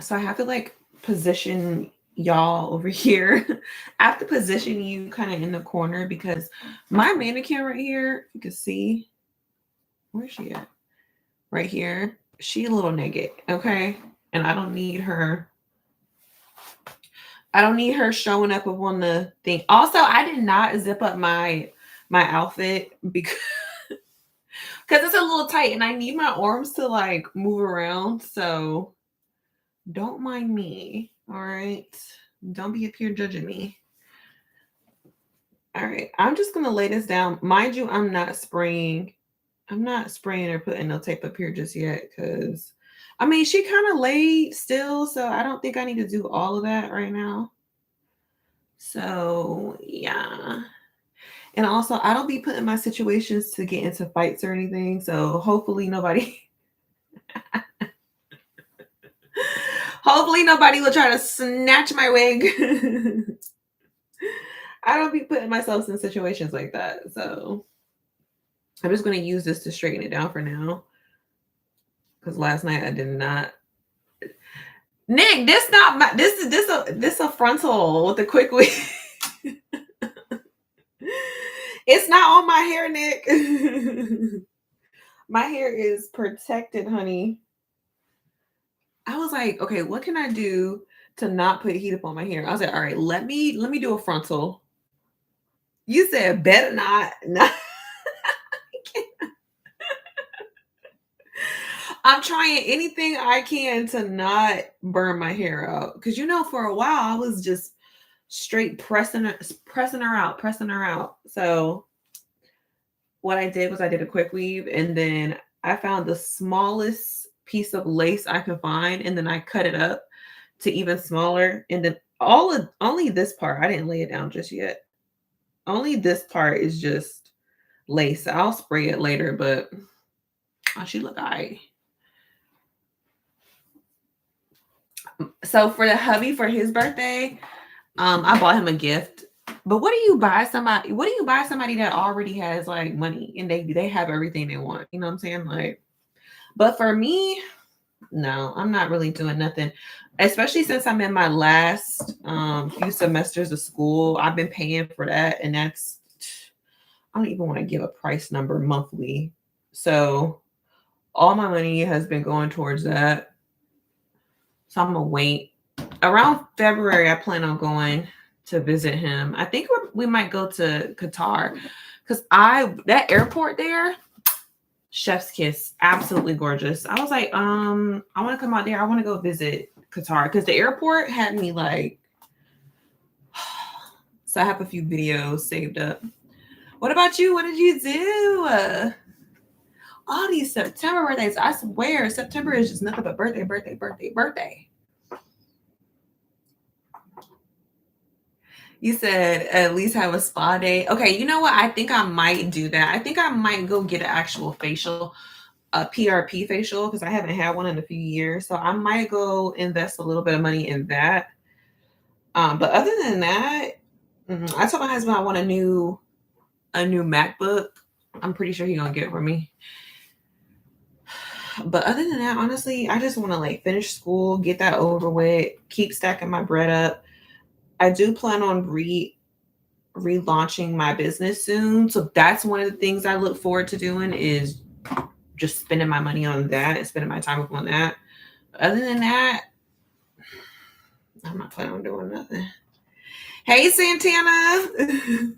So I have to like position y'all over here. I have to position you kind of in the corner because my mannequin right here, you can see, where's she at? Right here. She a little naked, okay? And I don't need her. I don't need her showing up on the thing. Also, I did not zip up my outfit because it's a little tight and I need my arms to like move around. So don't mind me. All right. Don't be up here judging me. All right. I'm just gonna lay this down. Mind you, I'm not spraying. I'm not spraying or putting no tape up here just yet because I mean she kind of laid still, so I don't think I need to do all of that right now. So yeah. And also I don't be putting my situations to get into fights or anything. So hopefully nobody hopefully nobody will try to snatch my wig. I don't be putting myself in situations like that. So I'm just gonna use this to straighten it down for now. Because last night I did not. Nick, this not my this a frontal with a quick wig. It's not on my hair, Nick. My hair is protected, honey. I was like, okay, what can I do to not put heat up on my hair? I was like, all right, let me do a frontal. You said better not. No. I'm trying anything I can to not burn my hair out. Cause for a while I was just straight pressing her out. So what I did was I did a quick weave and then I found the smallest piece of lace I could find and then I cut it up to even smaller. And then only this part, I didn't lay it down just yet. Only this part is just lace. I'll spray it later, but she look alright. So for the hubby for his birthday, I bought him a gift. But what do you buy somebody? What do you buy somebody that already has like money and they have everything they want? You know what I'm saying? Like, but for me, no, I'm not really doing nothing. Especially since I'm in my last few semesters of school, I've been paying for that, and that's I don't even want to give a price number monthly. So all my money has been going towards that. So I'm gonna wait. Around February, I plan on going to visit him. I think we might go to Qatar because that airport there, chef's kiss, absolutely gorgeous. I was like, I want to come out there. I want to go visit Qatar because the airport had me like. So I have a few videos saved up. What about you? What did you do? All these September birthdays. I swear, September is just nothing but birthday, birthday, birthday, birthday. You said at least have a spa day. Okay, you know what? I think I might do that. I think I might go get an actual facial, a PRP facial, because I haven't had one in a few years. So I might go invest a little bit of money in that. But other than that, I told my husband I want a new MacBook. I'm pretty sure he's gonna get it for me. But other than that, honestly, I just want to like finish school, get that over with, keep stacking my bread up. I do plan on relaunching my business soon. So that's one of the things I look forward to doing is just spending my money on that and spending my time on that. Other than that, I'm not planning on doing nothing. Hey Santana.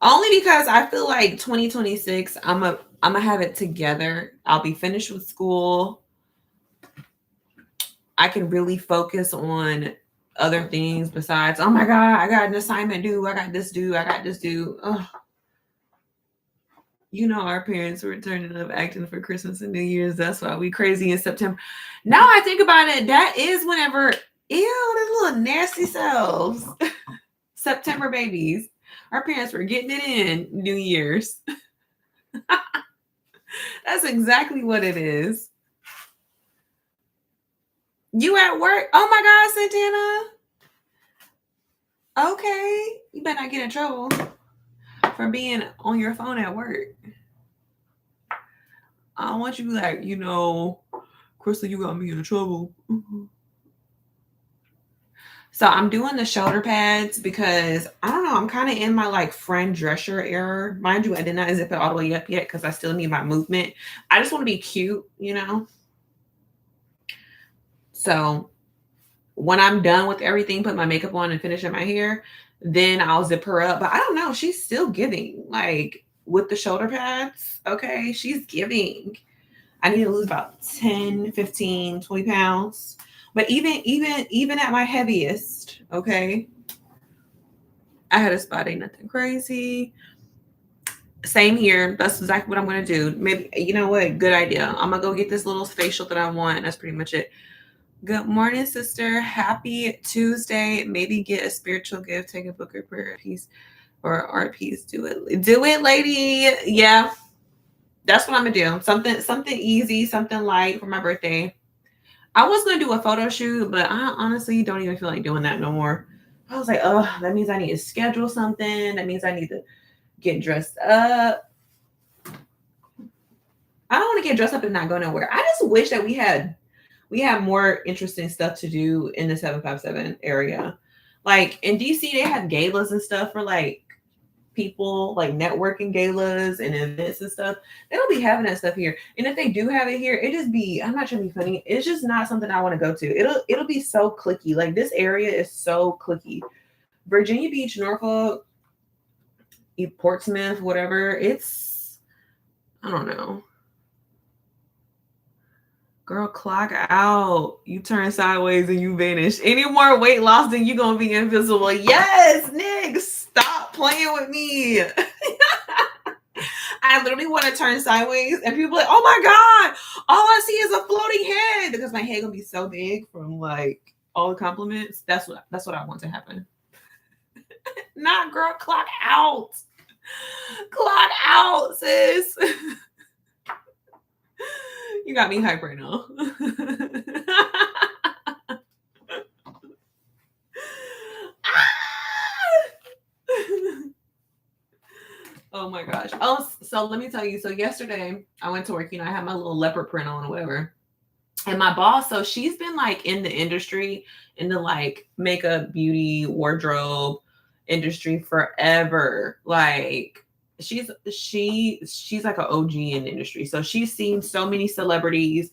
Only because I feel like 2026 I'm gonna have it together. I'll be finished with school. I can really focus on other things besides, oh my God, I got an assignment due, I got this due, I got this due. Ugh. Our parents were turning up acting for Christmas and New Year's. That's why we crazy in September. Now I think about it, that is whenever, ew, those little nasty selves. September babies. Our parents were getting it in New Year's. That's exactly what it is. You at work? Oh my God, Santana. Okay. You better not get in trouble for being on your phone at work. I don't want you to be like, Crystal, you got me in trouble. So I'm doing the shoulder pads because I don't know. I'm kind of in my like friend dresser era. Mind you, I did not zip it all the way up yet because I still need my movement. I just want to be cute, you know? So when I'm done with everything, put my makeup on and finishing my hair, then I'll zip her up. But I don't know. She's still giving like with the shoulder pads. Okay. She's giving. I need to lose about 10, 15, 20 pounds. But even at my heaviest, okay, I had a spot, ain't nothing crazy. Same here. That's exactly what I'm gonna do. Maybe you know what? Good idea. I'm gonna go get this little facial that I want. That's pretty much it. Good morning, sister. Happy Tuesday. Maybe get a spiritual gift, take a book or prayer piece or art piece. Do it, lady. Yeah, that's what I'm gonna do. Something easy, something light for my birthday. I was gonna do a photo shoot, but I honestly don't even feel like doing that no more. I was like, oh, that means I need to schedule something. That means I need to get dressed up. I don't want to get dressed up and not go nowhere. I just wish that we had more interesting stuff to do in the 757 area. Like in DC, they have galas and stuff for like people, like networking galas and events and stuff. They don't be having that stuff here. And if they do have it here, it just be, I'm not trying to be funny. It's just not something I want to go to. It'll be so clicky. Like this area is so clicky. Virginia Beach, Norfolk, Portsmouth, whatever. It's, I don't know. Girl, clock out. You turn sideways and you vanish. Any more weight loss, then you're going to be invisible. Yes, Nick, stop playing with me. I literally want to turn sideways and people are like, oh my God, all I see is a floating head because my head going to be so big from like all the compliments. That's what I want to happen. Not girl, clock out. Clock out, sis. You got me hype right now. Oh my gosh. Oh, so let me tell you. So yesterday I went to work, I had my little leopard print on or whatever. And my boss, so she's been like in the industry, in the like makeup, beauty, wardrobe industry forever. Like she's like an OG in the industry. So she's seen so many celebrities.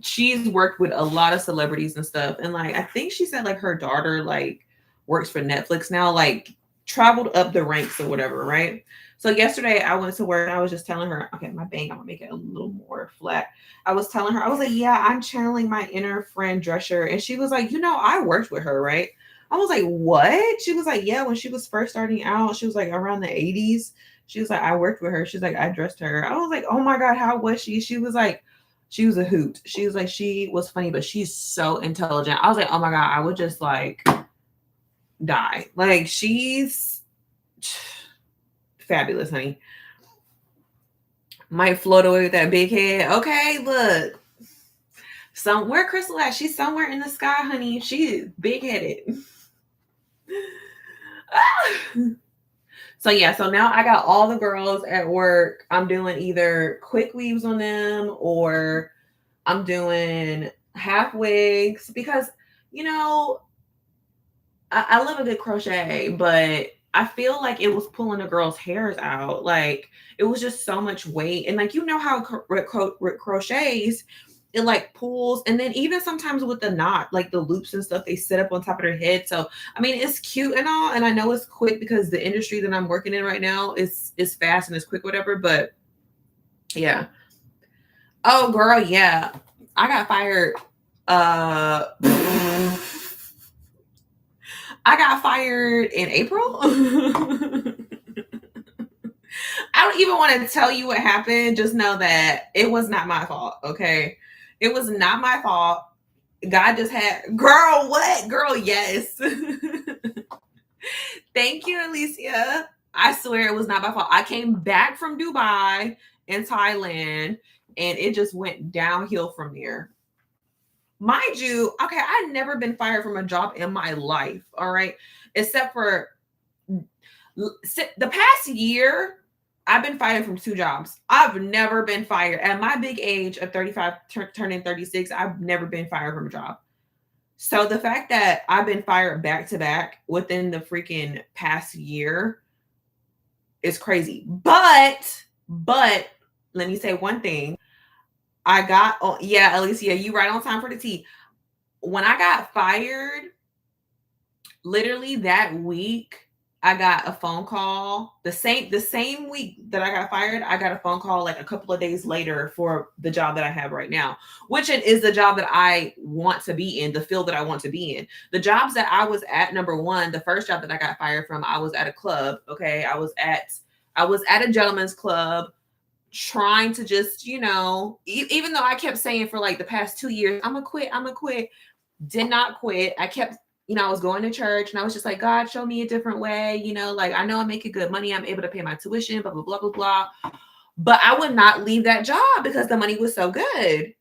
She's worked with a lot of celebrities and stuff. And like I think she said like her daughter like works for Netflix now, like traveled up the ranks or whatever, right? So yesterday I went to work and I was just telling her, okay, my bang, I'm gonna make it a little more flat. I was telling her, I was like, yeah, I'm channeling my inner friend Drescher. And she was like, I worked with her, right? I was like, what? She was like, yeah, when she was first starting out, she was like around the 80s. She was like, I worked with her. She's like, I dressed her. I was like, oh my God, how was she? She was like, she was a hoot. She was like, she was funny, but she's so intelligent. I was like, oh my God, I would just like die. Like she's fabulous, honey. Might float away with that big head. Okay, look. Where Crystal at? She's somewhere in the sky, honey. She is big headed. So yeah, so now I got all the girls at work. I'm doing either quick weaves on them or I'm doing half wigs because, I love a good crochet, but I feel like it was pulling the girls' hairs out. Like it was just so much weight. And like, how crochets, it like pulls. And then even sometimes with the knot, like the loops and stuff, they sit up on top of their head. So, I mean, it's cute and all. And I know it's quick because the industry that I'm working in right now is fast and it's quick, whatever. But yeah. Oh, girl. Yeah. I got fired. I got fired in April. I don't even want to tell you what happened. Just know that it was not my fault. Okay. It was not my fault. God just had, girl, what? Girl, yes. Thank you, Alicia. I swear it was not my fault. I came back from Dubai and Thailand and it just went downhill from there. Mind you, okay, I've never been fired from a job in my life, all right, except for the past year. I've been fired from 2 jobs. I've never been fired. At my big age of 35, turning 36, I've never been fired from a job. So the fact that I've been fired back to back within the freaking past year is crazy. But let me say one thing. I got, oh yeah, Alicia, you right on time for the tea. When I got fired, literally that week, I got a phone call. The same week that I got fired, I got a phone call like a couple of days later for the job that I have right now, which it is the job that I want to be in, the field that I want to be in. The jobs that I was at, number one, the first job that I got fired from, I was at a club. Okay. I was at a gentleman's club trying to just, even though I kept saying for like the past 2 years, I'm gonna quit, did not quit. I kept, I was going to church and I was just like, God, show me a different way. Like I know I'm making good money. I'm able to pay my tuition, blah, blah, blah, blah, blah. But I would not leave that job because the money was so good.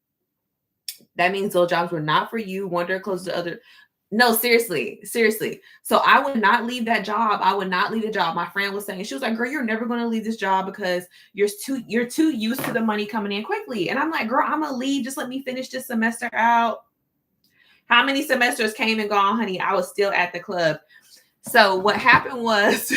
That means those jobs were not for you. One door closed the other. No, seriously, seriously. So I would not leave that job. I would not leave the job. My friend was saying, she was like, girl, you're never going to leave this job because you're too used to the money coming in quickly. And I'm like, girl, I'm going to leave. Just let me finish this semester out. How many semesters came and gone, honey? I was still at the club. So what happened was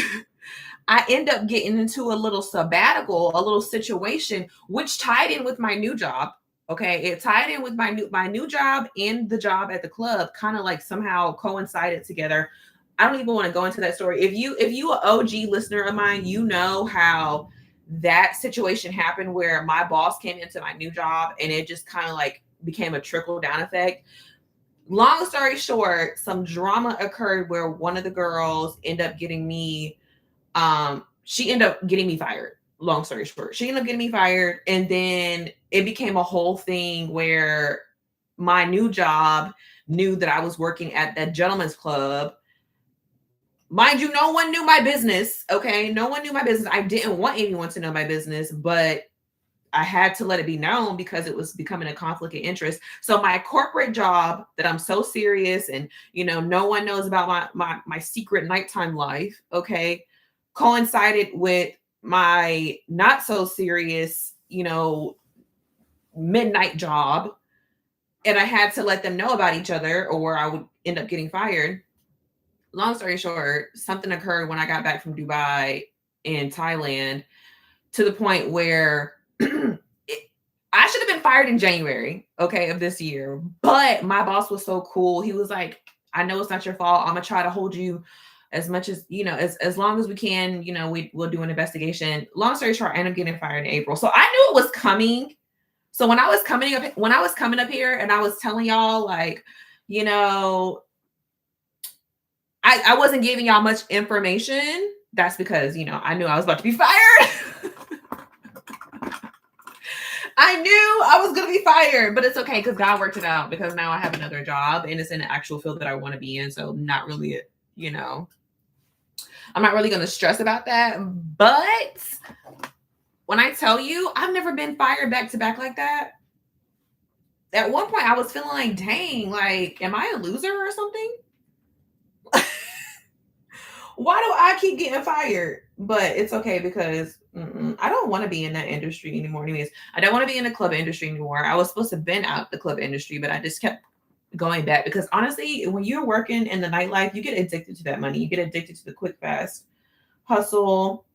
I end up getting into a little sabbatical, a little situation, which tied in with my new job. Okay. It tied in with my new job and the job at the club, kind of like somehow coincided together. I don't even want to go into that story. If you an OG listener of mine, you know how that situation happened where my boss came into my new job and it just kind of like became a trickle down effect. Long story short, some drama occurred where one of the girls ended up getting me, she ended up getting me fired. Long story short, she ended up getting me fired. And then it became a whole thing where my new job knew that I was working at that gentleman's club. Mind you, no one knew my business. Okay. No one knew my business. I didn't want anyone to know my business, but I had to let it be known because it was becoming a conflict of interest. So my corporate job that I'm so serious and, no one knows about my secret nighttime life, okay, coincided with my not so serious, midnight job. And I had to let them know about each other or I would end up getting fired. Long story short, something occurred when I got back from Dubai and Thailand to the point where I should have been fired in January, okay, of this year. But my boss was so cool. He was like, I know it's not your fault. I'm gonna try to hold you as much as, as long as we can, we'll do an investigation. Long story short, I ended up getting fired in April. So I knew it was coming. So when I was coming up here and I was telling y'all, like, I wasn't giving y'all much information. That's because, I knew I was about to be fired. I knew I was going to be fired, but it's okay because God worked it out because now I have another job and it's in the actual field that I want to be in. So not really, I'm not really going to stress about that. But when I tell you, I've never been fired back to back like that. At one point I was feeling like, dang, like, am I a loser or something? Why do I keep getting fired? But it's okay because I don't want to be in that industry anymore. Anyways, I don't want to be in the club industry anymore. I was supposed to have been out the club industry, but I just kept going back because honestly, when you're working in the nightlife, you get addicted to that money. You get addicted to the quick, fast hustle.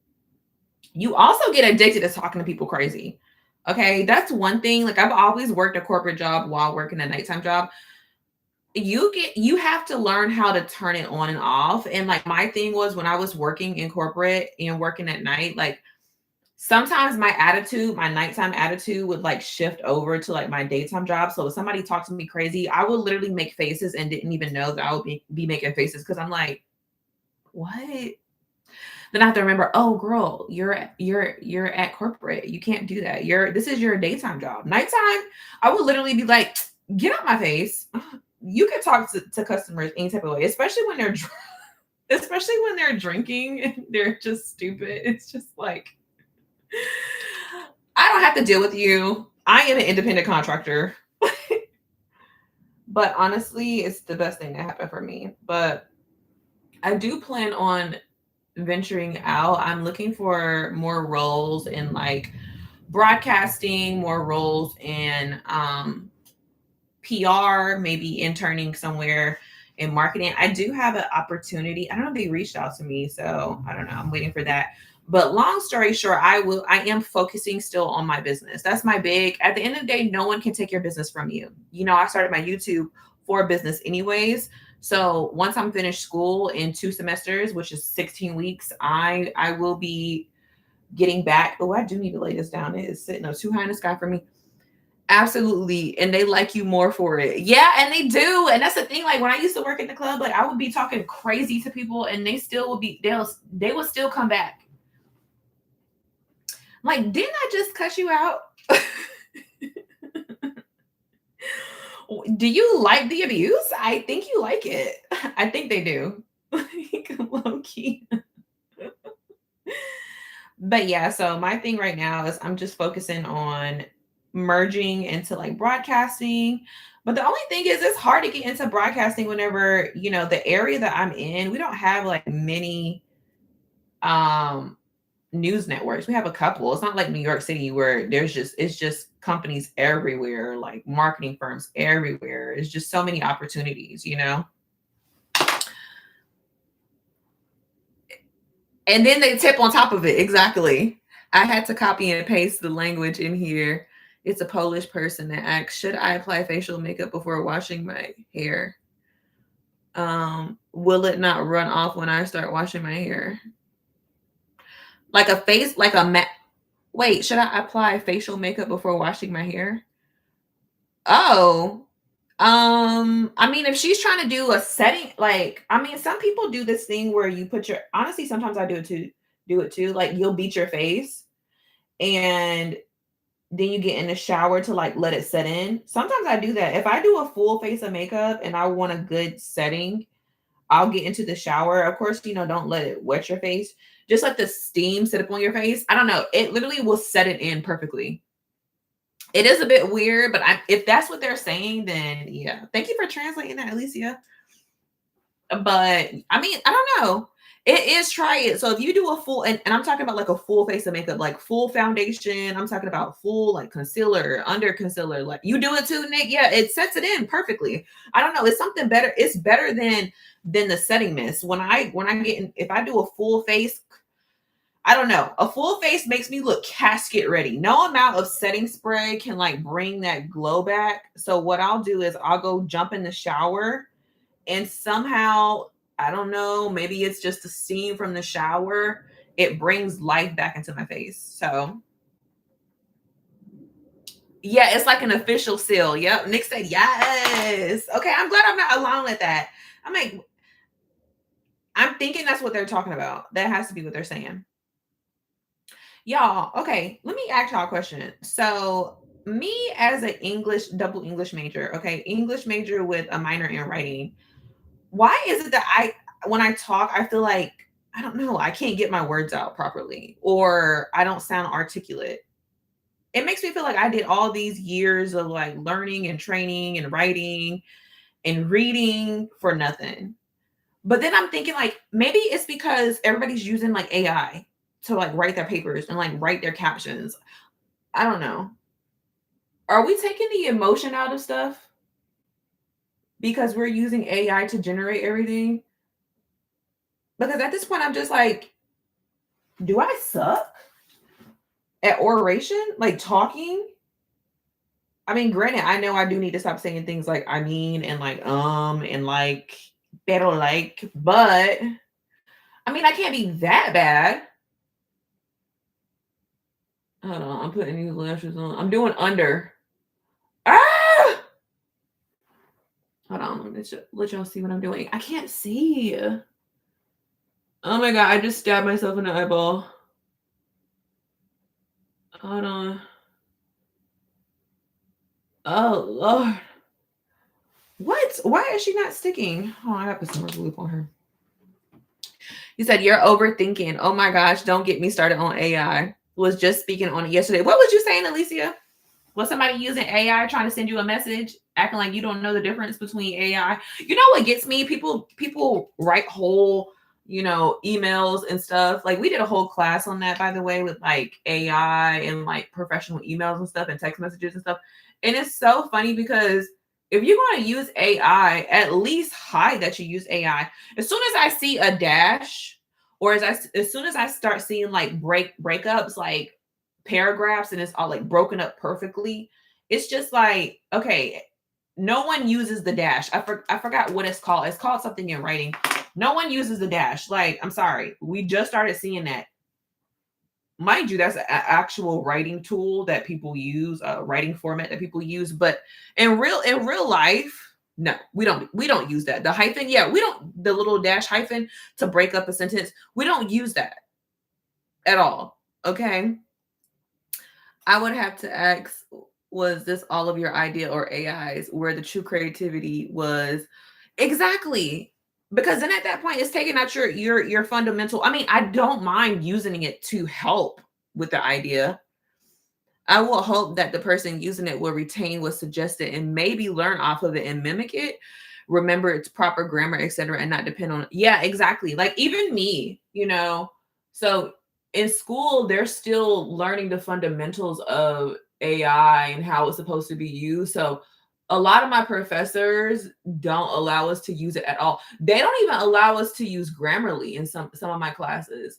You also get addicted to talking to people crazy. Okay, that's one thing. Like I've always worked a corporate job while working a nighttime job. You have to learn how to turn it on and off. And like my thing was when I was working in corporate and working at night, like sometimes my nighttime attitude would like shift over to like my daytime job. So if somebody talked to me crazy, I would literally make faces and didn't even know that I would be making faces because I'm like, what? Then I have to remember, oh girl, you're at corporate. You can't do that. This is your daytime job. Nighttime, I would literally be like, get out my face. You can talk to customers any type of way, especially when they're drinking and they're just stupid. It's just like, I don't have to deal with you. I am an independent contractor. But honestly, it's the best thing that happened for me. But I do plan on venturing out. I'm looking for more roles in like broadcasting, more roles in PR, maybe interning somewhere in marketing. I do have an opportunity. I don't know if they reached out to me, so I don't know. I'm waiting for that. But long story short, I am focusing still on my business. That's my big, at the end of the day, no one can take your business from you. You know, I started my YouTube for business anyways. So once I'm finished school in 2 semesters, which is 16 weeks, I will be getting back. Oh, I do need to lay this down. It is sitting up too high in the sky for me. Absolutely. And they like you more for it. Yeah, and they do. And that's the thing. Like when I used to work at the club, like I would be talking crazy to people and they still would be, they would still come back. Like, didn't I just cut you out? Do you like the abuse? I think you like it. I think they do. Low key. But yeah, so my thing right now is I'm just focusing on merging into like broadcasting. But the only thing is it's hard to get into broadcasting whenever, you know, the area that I'm in, we don't have like many um news networks. We have a couple. It's not like New York City where there's just it's just companies everywhere, like marketing firms everywhere. It's just so many opportunities, you know. And then they tip on top of it. Exactly. I had to copy and paste the language in here. It's a Polish person that asks, should I apply facial makeup before washing my hair? Will it not run off when I start washing my hair? Like a face, like a wait, should I apply facial makeup before washing my hair? Oh, I mean, if she's trying to do a setting, like, I mean, some people do this thing where you put your, honestly, sometimes I do it too. Like, you'll beat your face and then you get in the shower to like let it set in. Sometimes I do that. If I do a full face of makeup and I want a good setting, I'll get into the shower. Of course, you know, don't let it wet your face. Just let the steam sit up on your face. I don't know. It literally will set it in perfectly. It is a bit weird, but if that's what they're saying, then yeah. Thank you for translating that, Alicia. But I mean, I don't know. It is try it. So if you do a full, and I'm talking about like a full face of makeup, like full foundation. I'm talking about full like concealer, under concealer. Like you do it too, Nick. Yeah, it sets it in perfectly. I don't know. It's something better. It's better than the setting mist. When I get in, if I do a full face, I don't know. A full face makes me look casket ready. No amount of setting spray can like bring that glow back. So what I'll do is I'll go jump in the shower and somehow, I don't know, maybe it's just the steam from the shower. It brings life back into my face. So yeah, it's like an official seal. Yep. Nick said yes. Okay, I'm glad I'm not alone with that. I'm like, I'm thinking that's what they're talking about. That has to be what they're saying. Y'all, okay, let me ask y'all a question. So, me as an double English major, okay, English major with a minor in writing, why is it that when I talk, I feel like, I don't know, I can't get my words out properly or I don't sound articulate? It makes me feel like I did all these years of like learning and training and writing and reading for nothing. But then I'm thinking like maybe it's because everybody's using like AI to like write their papers and like write their captions. I don't know. Are we taking the emotion out of stuff because we're using AI to generate everything? Because at this point, I'm just like, do I suck at oration? Like talking? I mean, granted, I know I do need to stop saying things like I mean and like pero like, but I mean, I can't be that bad. Hold on, I'm putting these lashes on. I'm doing under. Ah! Hold on, let y'all see what I'm doing. I can't see. Oh my god, I just stabbed myself in the eyeball. Hold on. Oh Lord. What? Why is she not sticking? Oh, I gotta put some more glue on her. You said you're overthinking. Oh my gosh, don't get me started on AI. Was just speaking on it yesterday. What was you saying, Alicia? Was somebody using AI trying to send you a message, acting like you don't know the difference between AI? You know what gets me? People write whole, emails and stuff. Like we did a whole class on that, by the way, with like AI and like professional emails and stuff and text messages and stuff. And it's so funny because if you're going to use AI, at least hide that you use AI. As soon as I see a dash, or as soon as I start seeing like breakups, like paragraphs, and it's all like broken up perfectly, it's just like, okay, no one uses the dash. I forgot what it's called. It's called something in writing. No one uses the dash. Like, I'm sorry, we just started seeing that. Mind you, that's an actual writing tool that people use, a writing format that people use. But in real life, no, we don't use that. The hyphen, yeah, we don't, the little dash hyphen to break up a sentence. We don't use that at all. Okay. I would have to ask, was this all of your idea or AI's, where the true creativity was? Exactly. Because then at that point, it's taking out your fundamental. I mean, I don't mind using it to help with the idea. I will hope that the person using it will retain what's suggested and maybe learn off of it and mimic it. Remember its proper grammar, etc., and not depend on. Yeah, exactly. Like even me. So in school, they're still learning the fundamentals of AI and how it's supposed to be used. So a lot of my professors don't allow us to use it at all. They don't even allow us to use Grammarly in some of my classes.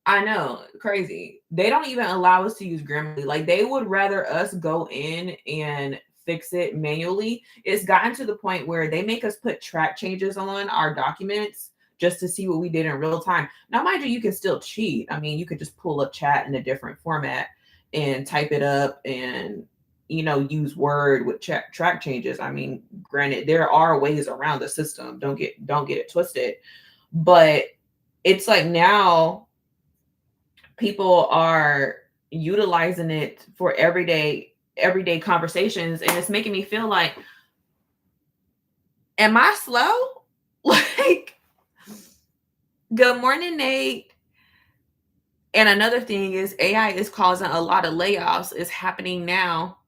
I know, crazy. They don't even allow us to use Grammarly. Like they would rather us go in and fix it manually. It's gotten to the point where they make us put track changes on our documents just to see what we did in real time. Now, mind you can still cheat. I mean, you could just pull up chat in a different format and type it up and use Word with track changes. I mean, granted, there are ways around the system. Don't get it twisted. But it's like now people are utilizing it for everyday conversations, and it's making me feel like, am I slow? Like, good morning, Nate. And another thing is AI is causing a lot of layoffs. It's happening now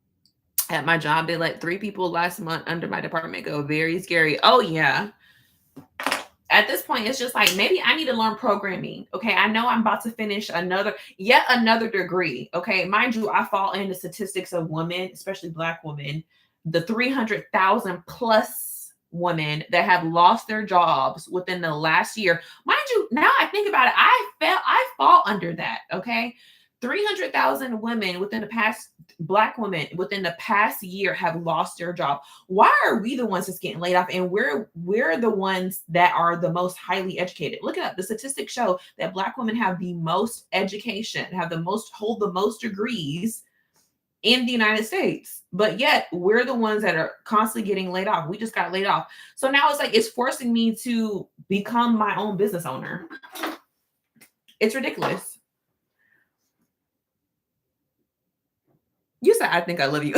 at my job. They let 3 people last month under my department go. Very scary. Oh yeah. At this point, it's just like, maybe I need to learn programming. Okay. I know I'm about to finish yet another degree. Okay. Mind you, I fall in the statistics of women, especially Black women, the 300,000 plus women that have lost their jobs within the last year. Mind you, now I think about it, I fall under that. Okay. 300,000 women within the past, Black women within the past year have lost their job. Why are we the ones that's getting laid off, and we're the ones that are the most highly educated? Look it up. The statistics show that Black women have the most education, hold the most degrees in the United States, but yet we're the ones that are constantly getting laid off. We just got laid off. So now it's like, it's forcing me to become my own business owner. It's ridiculous. You said, I think I love you.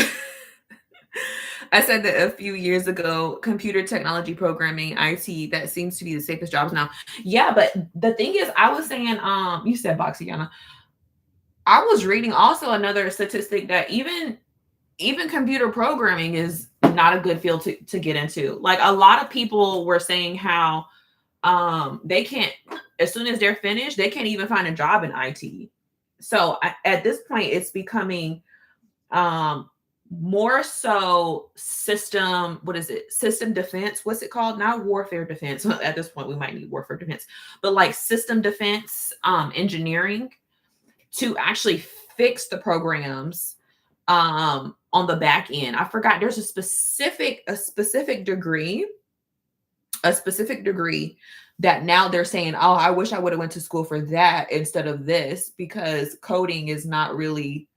I said that a few years ago, computer technology, programming, IT, that seems to be the safest jobs now. Yeah, but the thing is, I was saying, you said Boxiana. I was reading also another statistic that even computer programming is not a good field to get into. Like a lot of people were saying how they can't, as soon as they're finished, they can't even find a job in IT. So at this point, it's becoming more so system defense. What's it called? Not warfare defense. At this point, we might need warfare defense, but like system defense, engineering, to actually fix the programs on the back end. I forgot, there's a specific degree that now they're saying, oh, I wish I would have went to school for that instead of this, because coding is not really,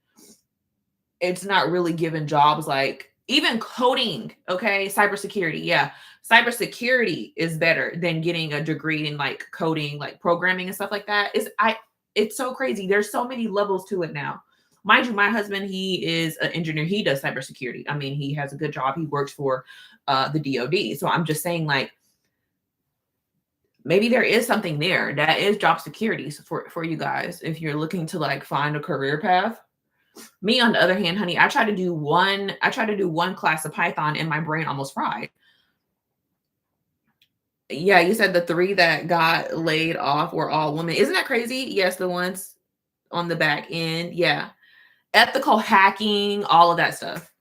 it's not really given jobs. Like even coding, okay, cybersecurity, yeah, cybersecurity is better than getting a degree in like coding, like programming and stuff like that. It's so crazy. There's so many levels to it now. Mind you, my husband, he is an engineer. He does cybersecurity. I mean, he has a good job. He works for the DoD. So I'm just saying, like, maybe there is something there that is job security for you guys if you're looking to like find a career path. Me, on the other hand, honey, I tried to do one class of Python and my brain almost fried. Yeah, you said the 3 that got laid off were all women. Isn't that crazy? Yes, the ones on the back end. Yeah. Ethical hacking, all of that stuff.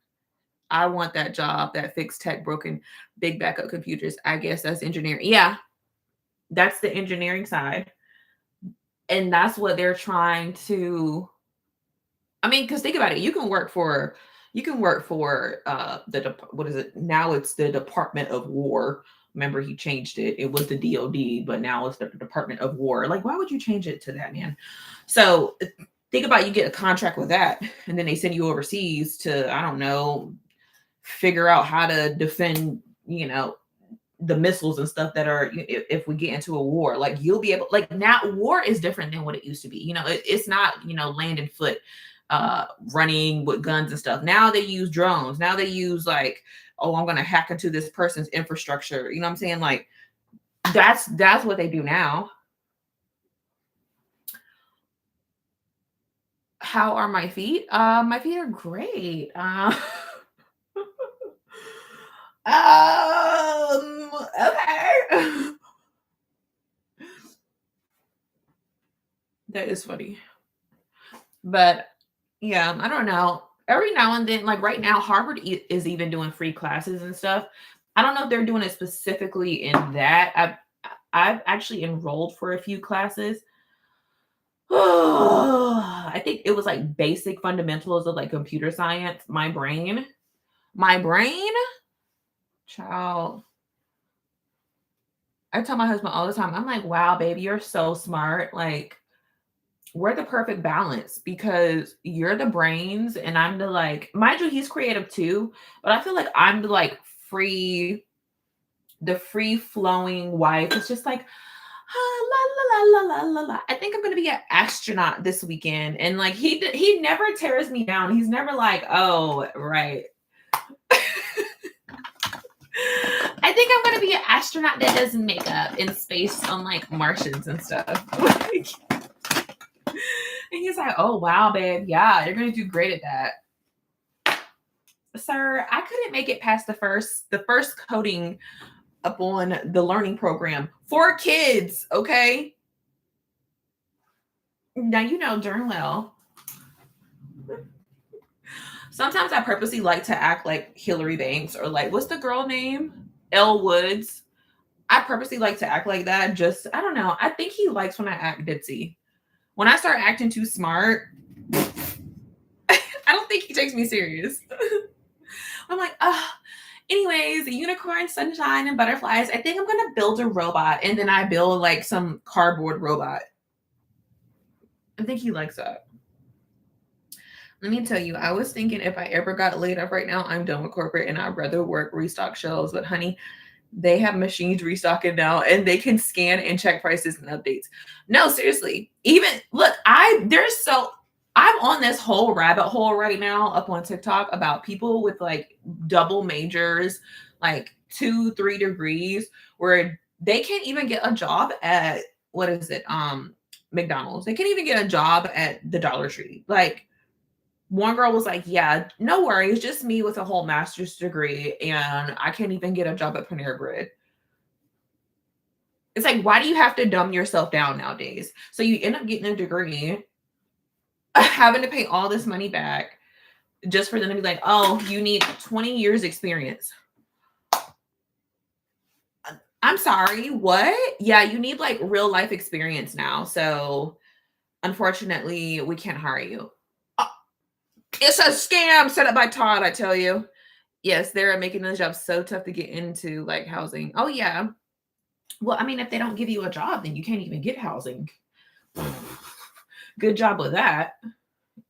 I want that job that fixed tech broken big backup computers. I guess that's engineering. Yeah, that's the engineering side. And that's what they're trying to, I mean, because think about it, you can work for what is it? Now it's the Department of War. Remember, he changed it. It was the DOD, but now it's the Department of War. Like, why would you change it to that, man? So think about, you get a contract with that, and then they send you overseas to, I don't know, figure out how to defend, the missiles and stuff that are, if we get into a war, like, you'll be able, like, now war is different than what it used to be. It's not, land and foot, running with guns and stuff. Now they use drones. Now they use, like, oh, I'm going to hack into this person's infrastructure. You know what I'm saying? Like, that's what they do now. How are my feet? My feet are great. Okay. That is funny. But yeah, I don't know. Every now and then, like right now, Harvard is even doing free classes and stuff. I don't know if they're doing it specifically in that. I've actually enrolled for a few classes. I think it was like basic fundamentals of like computer science. My brain, child. I tell my husband all the time, I'm like, wow, baby, you're so smart. Like, we're the perfect balance because you're the brains and I'm the, like, mind you, he's creative too, but I feel like I'm the, like, the free flowing wife. It's just like, la la la la la la la. I think I'm gonna be an astronaut this weekend, and like he never tears me down. He's never like, oh right. I think I'm gonna be an astronaut that does makeup in space on like Martians and stuff. Like, and he's like, oh wow, babe, yeah, you're gonna do great at that. Sir, I couldn't make it past the first coding up on the learning program for kids, okay? Now you know darn well. Sometimes I purposely like to act like Hillary Banks or like what's the girl name? Elle Woods. I purposely like to act like that. Just I don't know. I think he likes when I act ditzy. When I start acting too smart, I don't think he takes me serious. I'm like, anyways, unicorn, sunshine, and butterflies. I think I'm gonna build a robot, and then I build like some cardboard robot. I think he likes that. Let me tell you, I was thinking if I ever got laid off right now, I'm done with corporate and I'd rather work restock shelves. But honey, they have machines restocking now and they can scan and check prices and updates. No, seriously. Even look, I'm on this whole rabbit hole right now up on TikTok about people with like double majors, like 2, 3 degrees, where they can't even get a job at what is it? McDonald's. They can't even get a job at the Dollar Tree. Like one girl was like, yeah, no worries, just me with a whole master's degree, and I can't even get a job at Panera Bread. It's like, why do you have to dumb yourself down nowadays? So you end up getting a degree, having to pay all this money back just for them to be like, oh, you need 20 years experience. I'm sorry, what? Yeah, you need like real life experience now. So unfortunately, we can't hire you. It's a scam set up by Todd, I tell you. Yes, they're making those jobs so tough to get into, like housing. Oh yeah. Well, I mean, if they don't give you a job, then you can't even get housing. Good job with that.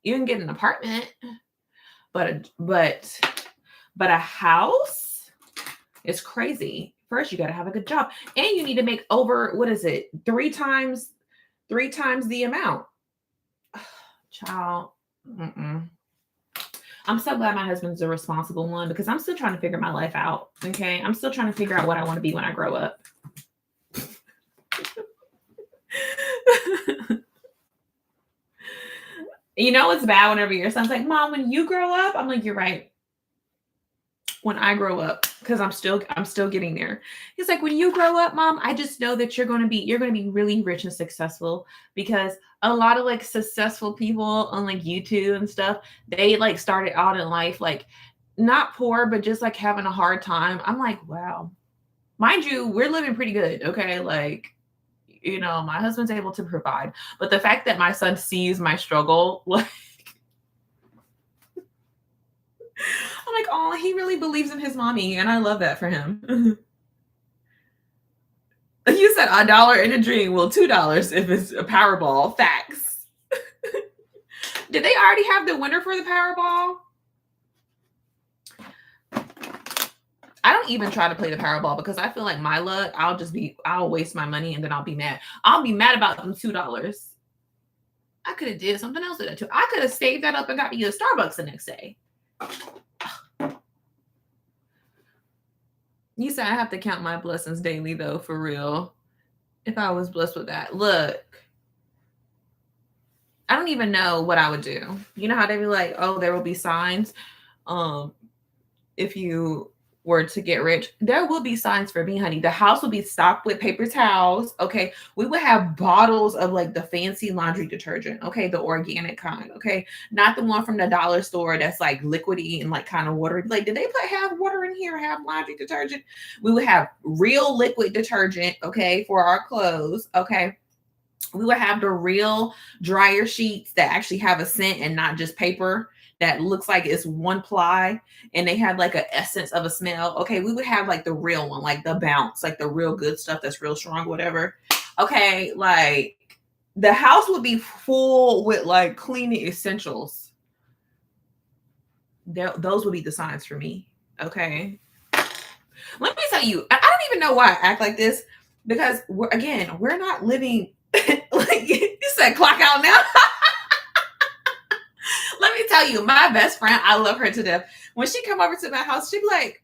You can get an apartment, but a house is crazy. First, you got to have a good job, and you need to make over what is it, three times the amount. Child. Mm-mm. I'm so glad my husband's a responsible one because I'm still trying to figure my life out. Okay. I'm still trying to figure out what I want to be when I grow up. You know, it's bad whenever your son's like, Mom, when you grow up, I'm like, you're right. When I grow up, because I'm still getting there. He's like, when you grow up, mom, I just know that you're gonna be really rich and successful, because a lot of like successful people on like YouTube and stuff, they like started out in life like not poor, but just like having a hard time. I'm like, wow. Mind you, we're living pretty good. Okay. Like, my husband's able to provide. But the fact that my son sees my struggle, like, I'm like, oh, he really believes in his mommy, and I love that for him. You said $1 in a dream. Well, $2 if it's a Powerball. Facts. Did they already have the winner for the Powerball? I don't even try to play the Powerball because I feel like my luck, I'll waste my money and then I'll be mad. I'll be mad about them $2. I could have did something else with that too. I could have saved that up and got me a Starbucks the next day. You said I have to count my blessings daily though, for real. If I was blessed with that. Look, I don't even know what I would do. You know how they be like, oh, there will be signs. Um, if you were to get rich, there will be signs for me, honey. The house will be stocked with paper towels. Okay. We would have bottles of like the fancy laundry detergent. Okay. The organic kind. Okay. Not the one from the dollar store that's like liquidy and like kind of watery. Like, did they have water in here, have laundry detergent? We would have real liquid detergent. Okay. For our clothes. Okay. We would have the real dryer sheets that actually have a scent and not just paper that looks like it's one ply and they have like an essence of a smell. Okay, we would have like the real one, like the bounce, like the real good stuff that's real strong, whatever. Okay, like the house would be full with like cleaning essentials. Those would be the signs for me. Okay. Let me tell you, I don't even know why I act like this, because we're not living like you said, clock out now. Let me tell you, my best friend, I love her to death. When she come over to my house, she'd be like,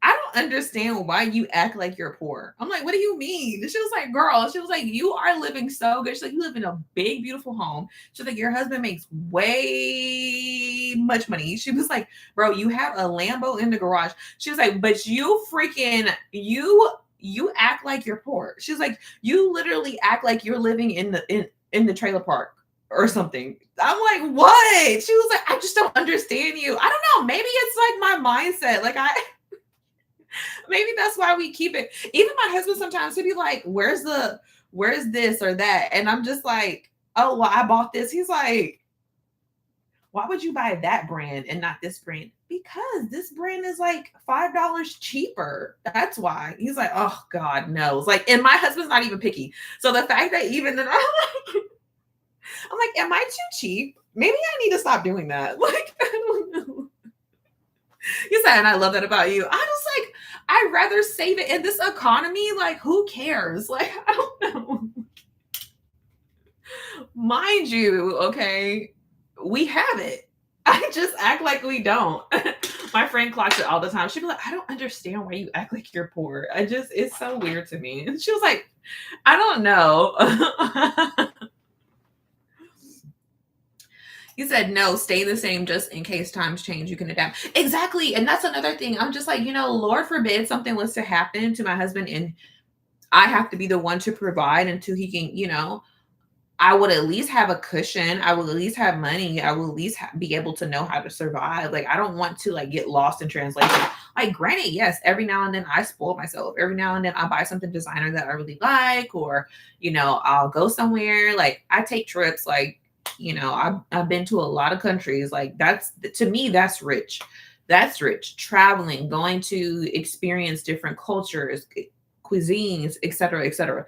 I don't understand why you act like you're poor. I'm like, what do you mean? She was like, girl, she was like, you are living so good. She's like, you live in a big, beautiful home. She's like, your husband makes way much money. She was like, bro, you have a Lambo in the garage. She was like, but you act like you're poor. She's like, you literally act like you're living in the trailer park or something. I'm like, what? She was like, I just don't understand you. I don't know. Maybe it's like my mindset. Like maybe that's why we keep it. Even my husband sometimes he'd be like, where's this or that? And I'm just like, oh, well, I bought this. He's like, why would you buy that brand and not this brand? Because this brand is like $5 cheaper. That's why. He's like, oh God, no. It's like, and my husband's not even picky. So the fact that even then I'm like, am I too cheap? Maybe I need to stop doing that. Like, I don't know. You said, and I love that about you. I just like, I'd rather save it in this economy. Like, who cares? Like, I don't know. Mind you, okay, we have it. I just act like we don't. My friend clocks it all the time. She'd be like, I don't understand why you act like you're poor. It's so weird to me. And she was like, I don't know. You said no, stay the same just in case times change. You can adapt. Exactly. And that's another thing. I'm just like, Lord forbid something was to happen to my husband and I have to be the one to provide until he can, I would at least have a cushion. I will at least have money. I will at least be able to know how to survive. Like, I don't want to like get lost in translation. Like, granted, yes, every now and then I spoil myself. Every now and then I buy something designer that I really like, or, I'll go somewhere. Like, I take trips. Like, I've been to a lot of countries. Like, to me, that's rich. That's rich. Traveling, going to experience different cultures, cuisines, etc., etc.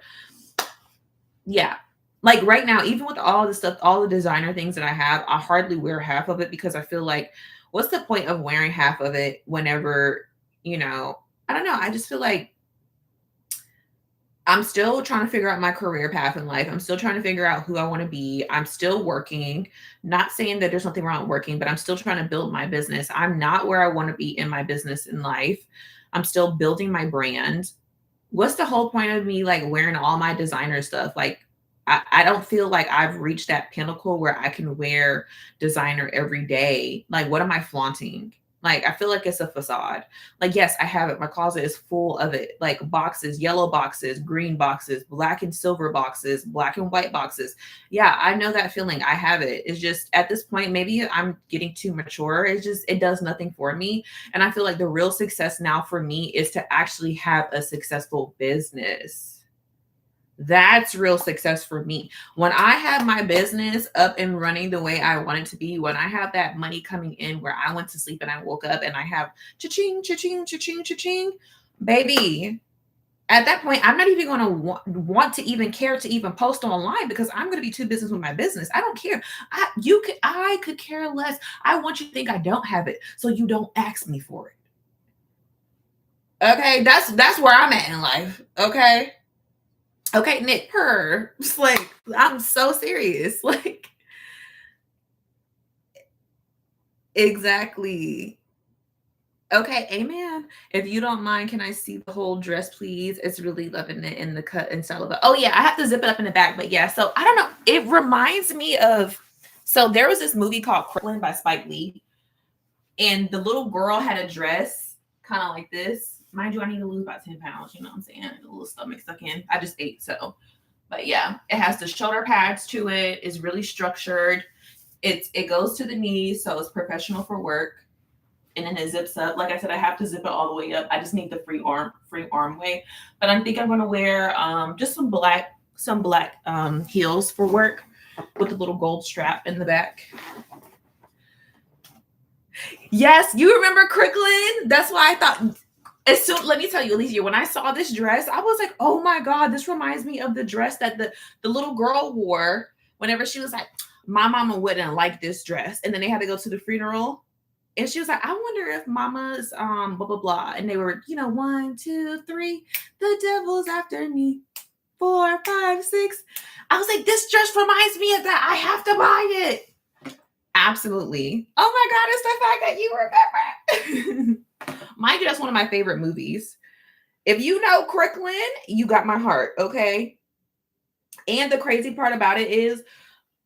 Yeah. Like right now, even with all the stuff, all the designer things that I have, I hardly wear half of it because I feel like, what's the point of wearing half of it whenever, I don't know. I just feel like I'm still trying to figure out my career path in life. I'm still trying to figure out who I want to be. I'm still working, not saying that there's nothing wrong with working, but I'm still trying to build my business. I'm not where I want to be in my business in life. I'm still building my brand. What's the whole point of me like wearing all my designer stuff? Like, I don't feel like I've reached that pinnacle where I can wear designer every day. Like, what am I flaunting? Like, I feel like it's a facade. Like, yes, I have it. My closet is full of it. Like boxes, yellow boxes, green boxes, black and silver boxes, black and white boxes. Yeah, I know that feeling. I have it. It's just at this point, maybe I'm getting too mature. It's just, it does nothing for me. And I feel like the real success now for me is to actually have a successful business. That's real success for me. When I have my business up and running the way I want it to be, when I have that money coming in where I went to sleep and I woke up and I have cha-ching, cha-ching, cha-ching, cha-ching, baby, at that point, I'm not even going to want to even care to even post online because I'm going to be too busy with my business. I don't care. I could care less. I want you to think I don't have it so you don't ask me for it. Okay, that's where I'm at in life. Okay. Okay, Nick Purr. It's like, I'm so serious. Like, exactly. Okay, amen. If you don't mind, can I see the whole dress, please? It's really loving it in the cut and style of it. Oh, yeah, I have to zip it up in the back. But yeah, so I don't know. It reminds me of, so there was this movie called Crooklyn by Spike Lee. And the little girl had a dress kind of like this. Mind you, I need to lose about 10 pounds. You know what I'm saying? A little stomach stuck in. I just ate, so. But yeah, it has the shoulder pads to it. It's really structured. It goes to the knees, so it's professional for work. And then it zips up. Like I said, I have to zip it all the way up. I just need the free arm way. But I think I'm gonna wear just some black heels for work with a little gold strap in the back. Yes, you remember Crooklyn? That's why I thought. Let me tell you, Alicia, when I saw this dress, I was like, oh my God, this reminds me of the dress that the little girl wore whenever she was like, my mama wouldn't like this dress. And then they had to go to the funeral. And she was like, I wonder if mama's blah, blah, blah. And they were, 1, 2, 3, the devil's after me. 4, 5, 6. I was like, this dress reminds me of that. I have to buy it. Absolutely. Oh my God, it's the fact that you remember. Mind you, that's one of my favorite movies. If you know Crooklyn, you got my heart, okay? And the crazy part about it is,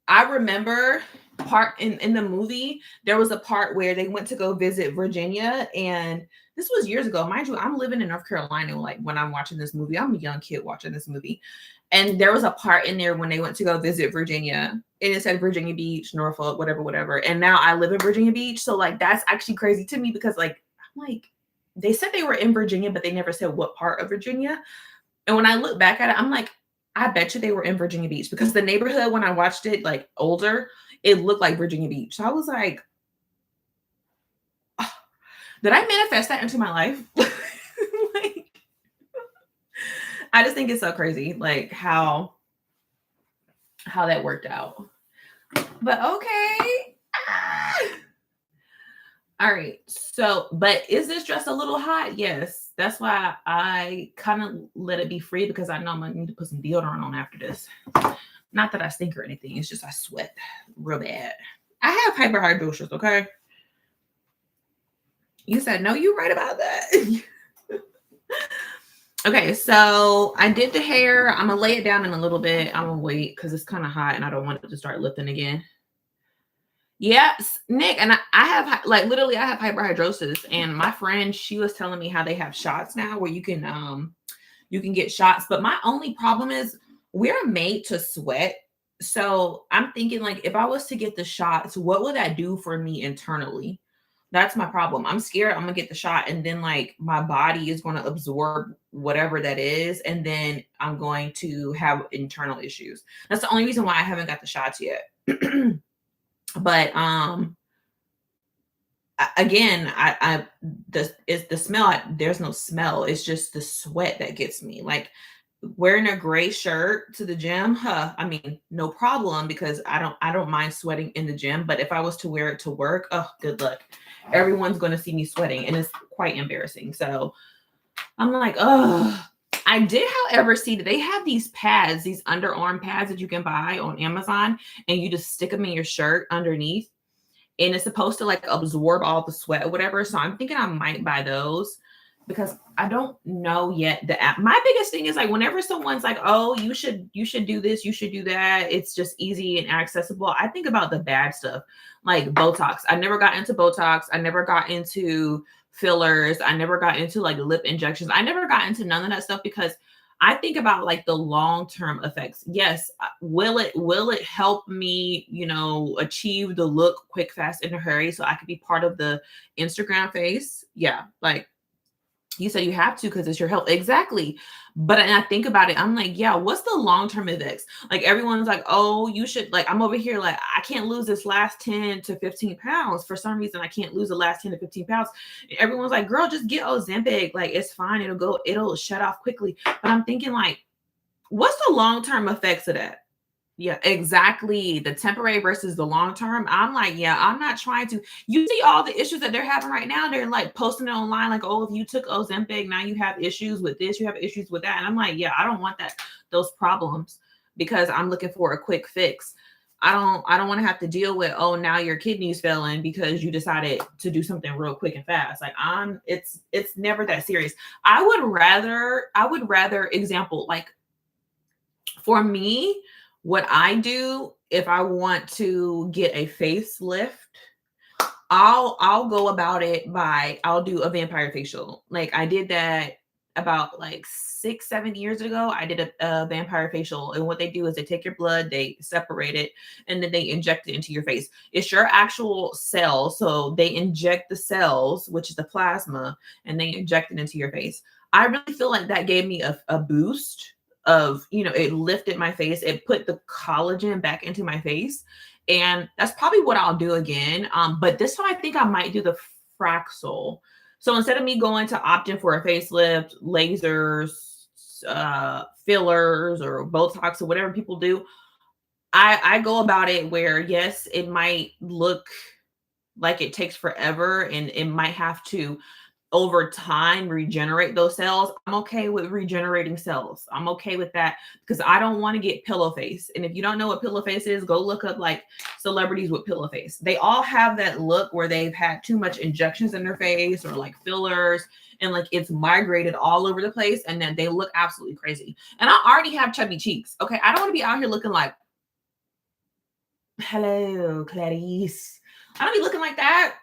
I remember part in the movie, there was a part where they went to go visit Virginia, and this was years ago. Mind you, I'm living in North Carolina, like when I'm watching this movie. I'm a young kid watching this movie. And there was a part in there when they went to go visit Virginia, and it said Virginia Beach, Norfolk, whatever. And now I live in Virginia Beach. So like, that's actually crazy to me because like, I'm like, they said they were in Virginia, but they never said what part of Virginia. And when I look back at it, I'm like, I bet you they were in Virginia Beach because the neighborhood, when I watched it like older, it looked like Virginia Beach. So I was like, oh, did I manifest that into my life? Like, I just think it's so crazy, like how that worked out. But okay. All right. So, but is this dress a little hot? Yes. That's why I kind of let it be free because I know I'm going to need to put some deodorant on after this. Not that I stink or anything. It's just I sweat real bad. I have hyperhidrosis, okay? You said, no, you're right about that. Okay, so I did the hair. I'm going to lay it down in a little bit. I'm going to wait because it's kind of hot and I don't want it to start lifting again. Yes, Nick, and I have like literally I have hyperhidrosis, and my friend, she was telling me how they have shots now where you can get shots, but my only problem is we're made to sweat. So I'm thinking like if I was to get the shots, what would that do for me internally? That's my problem. I'm scared I'm gonna get the shot and then like my body is going to absorb whatever that is, and then I'm going to have internal issues. That's the only reason why I haven't got the shots yet. But again, it's the smell. There's no smell. It's just the sweat that gets me. Like wearing a gray shirt to the gym, I mean, no problem because I don't mind sweating in the gym. But if I was to wear it to work, oh, good luck. Everyone's going to see me sweating, and it's quite embarrassing. So I'm like, oh. I did, however, see that they have these pads, these underarm pads that you can buy on Amazon, and you just stick them in your shirt underneath, and it's supposed to like absorb all the sweat or whatever. So I'm thinking I might buy those because I don't know yet the app. My biggest thing is like whenever someone's like, "Oh, you should do this, you should do that." It's just easy and accessible. I think about the bad stuff, like Botox. I never got into Botox. I never got into fillers. I never got into like lip injections. I never got into none of that stuff because I think about like the long-term effects. Yes, will it help me, achieve the look quick, fast, in a hurry so I could be part of the Instagram face? Yeah, like you said you have to because it's your health. Exactly. But and I think about it, I'm like, yeah, what's the long-term effects? Like everyone's like, oh, you should like I'm over here like I can't lose this last 10 to 15 pounds. For some reason, I can't lose the last 10 to 15 pounds. And everyone's like, girl, just get Ozempic. Like it's fine. It'll shut off quickly. But I'm thinking like, what's the long-term effects of that? Yeah, exactly. The temporary versus the long term. I'm like, yeah, I'm not trying to. You see all the issues that they're having right now. They're like posting it online, like, oh, if you took Ozempic, now you have issues with this, you have issues with that. And I'm like, yeah, I don't want those problems because I'm looking for a quick fix. I don't want to have to deal with, oh, now your kidneys failing because you decided to do something real quick and fast. Like it's never that serious. I would rather example, like for me, what I do if I want to get a facelift, I'll go about it by I'll do a vampire facial. Like I did that about like 6, 7 years ago. I did a vampire facial, and what they do is they take your blood, they separate it, and then they inject it into your face. It's your actual cells, so they inject the cells, which is the plasma, and they inject it into your face. I really feel like that gave me a boost of, it lifted my face, it put the collagen back into my face, and that's probably what I'll do again. But this time I think I might do the Fraxel. So instead of me going to opt in for a facelift, lasers, fillers, or Botox, or whatever people do, I go about it where, yes, it might look like it takes forever and it might have to over time regenerate those cells. I'm okay with regenerating cells. I'm okay with that because I don't want to get pillow face. And if you don't know what pillow face is, go look up like celebrities with pillow face. They all have that look where they've had too much injections in their face or like fillers, and like it's migrated all over the place, and then they look absolutely crazy. And I already have chubby cheeks. Okay, I don't want to be out here looking like, hello, Clarice. I don't be looking like that.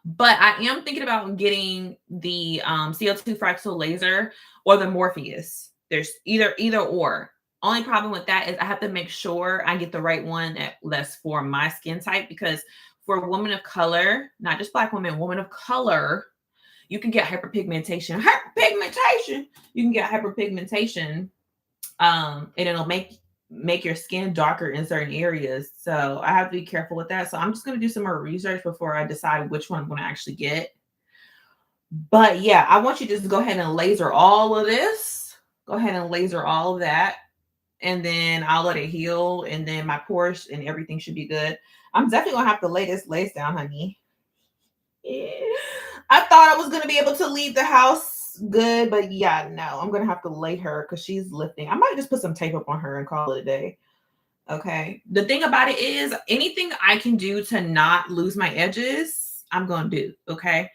But I am thinking about getting the CO2 Fraxel laser or the Morpheus. There's either or. Only problem with that is I have to make sure I get the right one that's for my skin type, because for women of color, not just Black women, women of color, you can get hyperpigmentation. You can get hyperpigmentation, and it'll make your skin darker in certain areas. So I have to be careful with that. So I'm just going to do some more research before I decide which one I'm going to actually get. But yeah, I want you to just go ahead and laser all of this. Go ahead and laser all of that. And then I'll let it heal. And then my pores and everything should be good. I'm definitely going to have to lay this lace down, honey. Yeah. I thought I was going to be able to leave the house good, but yeah, no, I'm going to have to lay her because she's lifting. I might just put some tape up on her and call it a day. Okay. The thing about it is anything I can do to not lose my edges, I'm going to do. Okay.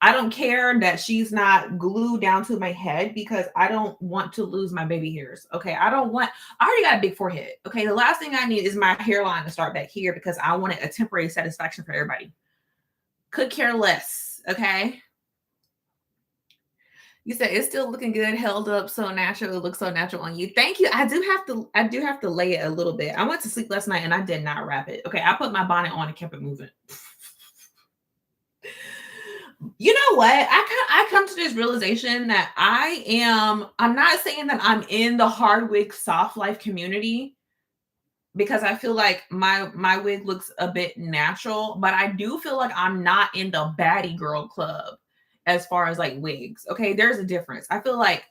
I don't care that she's not glued down to my head because I don't want to lose my baby hairs. Okay. I already got a big forehead. Okay. The last thing I need is my hairline to start back here because I wanted a temporary satisfaction for everybody. Could care less. Okay. You said it's still looking good, held up so natural. It looks so natural on you. Thank you. I do have to lay it a little bit. I went to sleep last night and I did not wrap it. Okay, I put my bonnet on and kept it moving. You know what? I come to this realization that I'm not saying that I'm in the hard wig soft life community, because I feel like my wig looks a bit natural, but I do feel like I'm not in the baddie girl club as far as like wigs. Okay, there's a difference. I feel like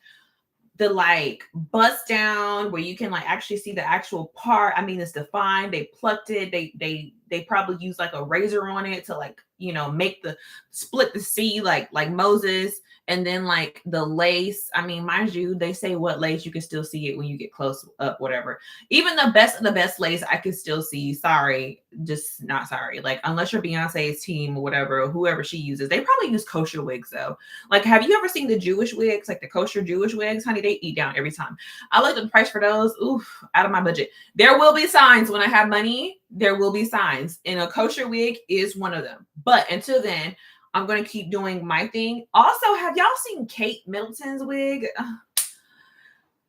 the like bust down where you can like actually see the actual part. I mean, it's defined. They plucked it. They probably use like a razor on it to like, make the split the C like Moses. And then like the lace, I mean, mind you, they say what lace, you can still see it when you get close up, whatever. Even the best of the best lace, I can still see. Sorry, just not sorry. Like, unless you're Beyonce's team or whatever, or whoever she uses, they probably use kosher wigs though. Like, have you ever seen the Jewish wigs, like the kosher Jewish wigs? Honey, they eat down every time. I looked at the price for those. Oof, out of my budget. There will be signs when I have money. There will be signs, and a kosher wig is one of them. But until then, I'm going to keep doing my thing. Also, have y'all seen Kate Middleton's wig?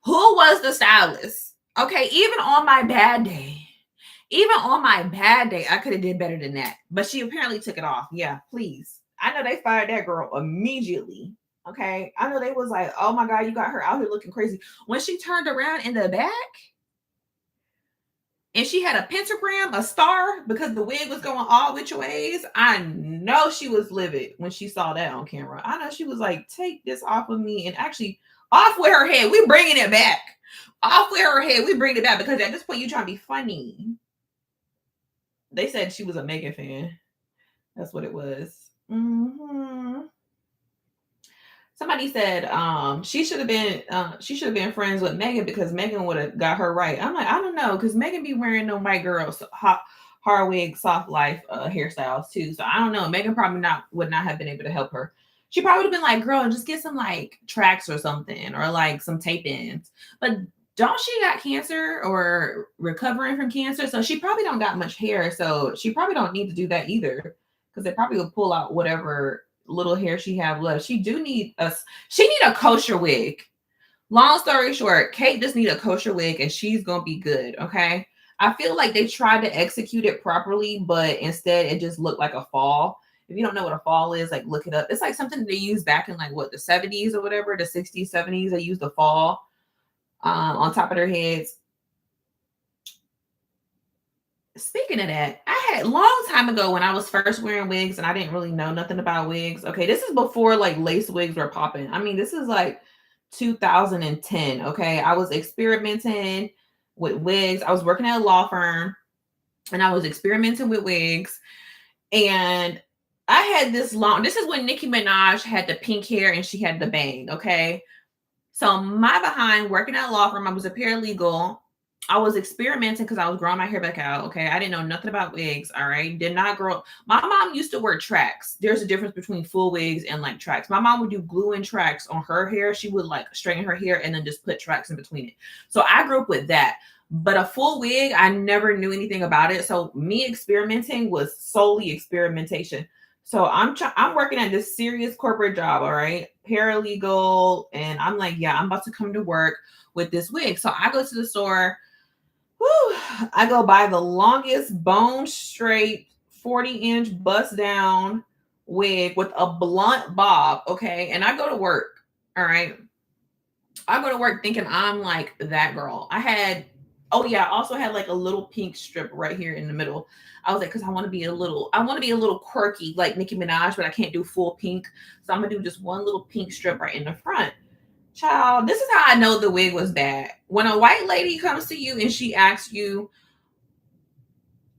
Who was the stylist? Okay, even on my bad day, I could have did better than that. But she apparently took it off. Yeah, please. I know they fired that girl immediately. Okay, I know they was like, oh my God, you got her out here looking crazy. When she turned around in the back, and she had a pentagram, a star, because the wig was going all which ways. I know she was livid when she saw that on camera. I know she was like, take this off of me, and actually off with her head. We bringing it back. Off with her head. We bring it back, because at this point, you're trying to be funny. They said she was a Megan fan. That's what it was. Mm-hmm. Somebody said she should have been friends with Megan because Megan would have got her right. I'm like, I don't know, because Megan be wearing no white girls hard wig soft life hairstyles too. So I don't know. Megan probably would not have been able to help her. She probably would have been like, girl, just get some like tracks or something, or like some tape ins. But don't she got cancer or recovering from cancer? So she probably don't got much hair. So she probably don't need to do that either, because they probably will pull out whatever little hair she have left. She need a kosher wig. Long story short, Kate just need a kosher wig and she's gonna be good. Okay. I feel like they tried to execute it properly, but instead it just looked like a fall. If you don't know what a fall is, like look it up. It's like something they used back in like what, the 70s or whatever, the 60s, 70s. They used a fall on top of their heads. Speaking of that, I had long time ago when I was first wearing wigs and I didn't really know nothing about wigs. Okay, this is before like lace wigs were popping. I mean, this is like 2010. Okay, I was experimenting with wigs. I was working at a law firm and I was experimenting with wigs. And I had this is when Nicki Minaj had the pink hair and she had the bang. Okay, so my behind working at a law firm, I was a paralegal. I was experimenting because I was growing my hair back out. Okay. I didn't know nothing about wigs. All right. Did not grow. My mom used to wear tracks. There's a difference between full wigs and like tracks. My mom would do glue in tracks on her hair. She would like straighten her hair and then just put tracks in between it. So I grew up with that. But a full wig, I never knew anything about it. So me experimenting was solely experimentation. So I'm working at this serious corporate job, all right, paralegal, and I'm like, yeah, I'm about to come to work with this wig. So I go to the store. I go buy the longest bone straight 40-inch bust down wig with a blunt bob, okay? And I go to work, all right? I go to work thinking I'm like that girl. I also had like a little pink strip right here in the middle. I was like, because I want to be a little quirky like Nicki Minaj, but I can't do full pink. So I'm gonna do just one little pink strip right in the front. Child, this is how I know the wig was bad. When a white lady comes to you and she asks you,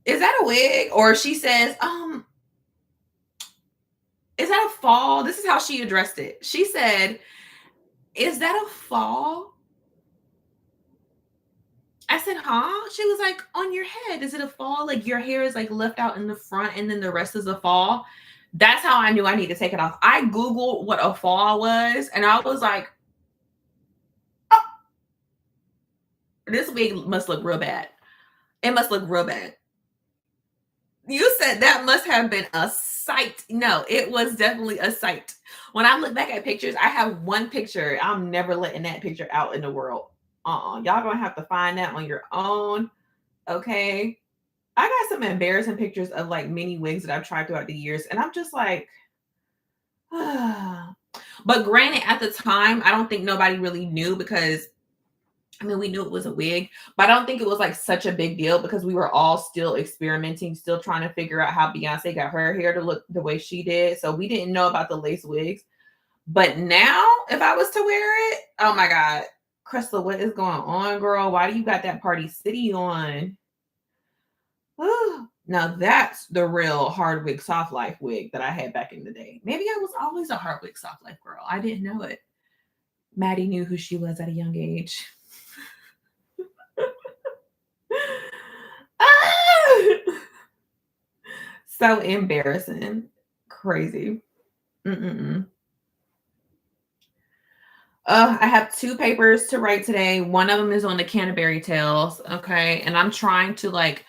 is that a wig? Or she says, is that a fall? This is how she addressed it. She said, is that a fall? I said, huh? She was like, on your head. Is it a fall? Like your hair is like left out in the front and then the rest is a fall. That's how I knew I need to take it off. I Googled what a fall was and I was like, oh, this wig must look real bad. It must look real bad. You said that must have been a sight. No, it was definitely a sight. When I look back at pictures, I have one picture. I'm never letting that picture out in the world. Y'all gonna have to find that on your own. Okay. I got some embarrassing pictures of like mini wigs that I've tried throughout the years, and I'm just like, but granted, at the time, I don't think nobody really knew because I mean, we knew it was a wig, but I don't think it was like such a big deal because we were all still experimenting, still trying to figure out how Beyonce got her hair to look the way she did. So we didn't know about the lace wigs. But now, if I was to wear it, oh my God, Crystal, what is going on, girl? Why do you got that Party City on? Now that's the real hard wig, soft life wig that I had back in the day. Maybe I was always a hard wig, soft life girl. I didn't know it. Maddie knew who she was at a young age. So embarrassing. Crazy. Mm-mm-mm. I have two papers to write today. One of them is on the Canterbury Tales. Okay. And I'm trying to like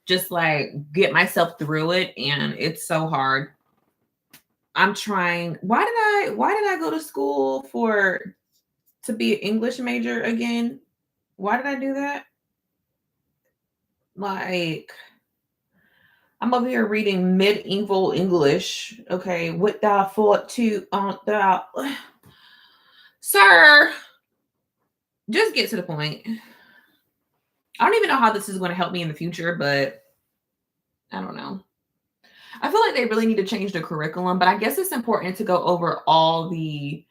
just like get myself through it. And it's so hard. I'm trying. Why did I go to school to be an English major again? Why did I do that? Like, I'm over here reading medieval English. Okay. What thou thought to thou sir, just get to the point. I don't even know how this is going to help me in the future, but I don't know. I feel like they really need to change the curriculum, but I guess it's important to go over all the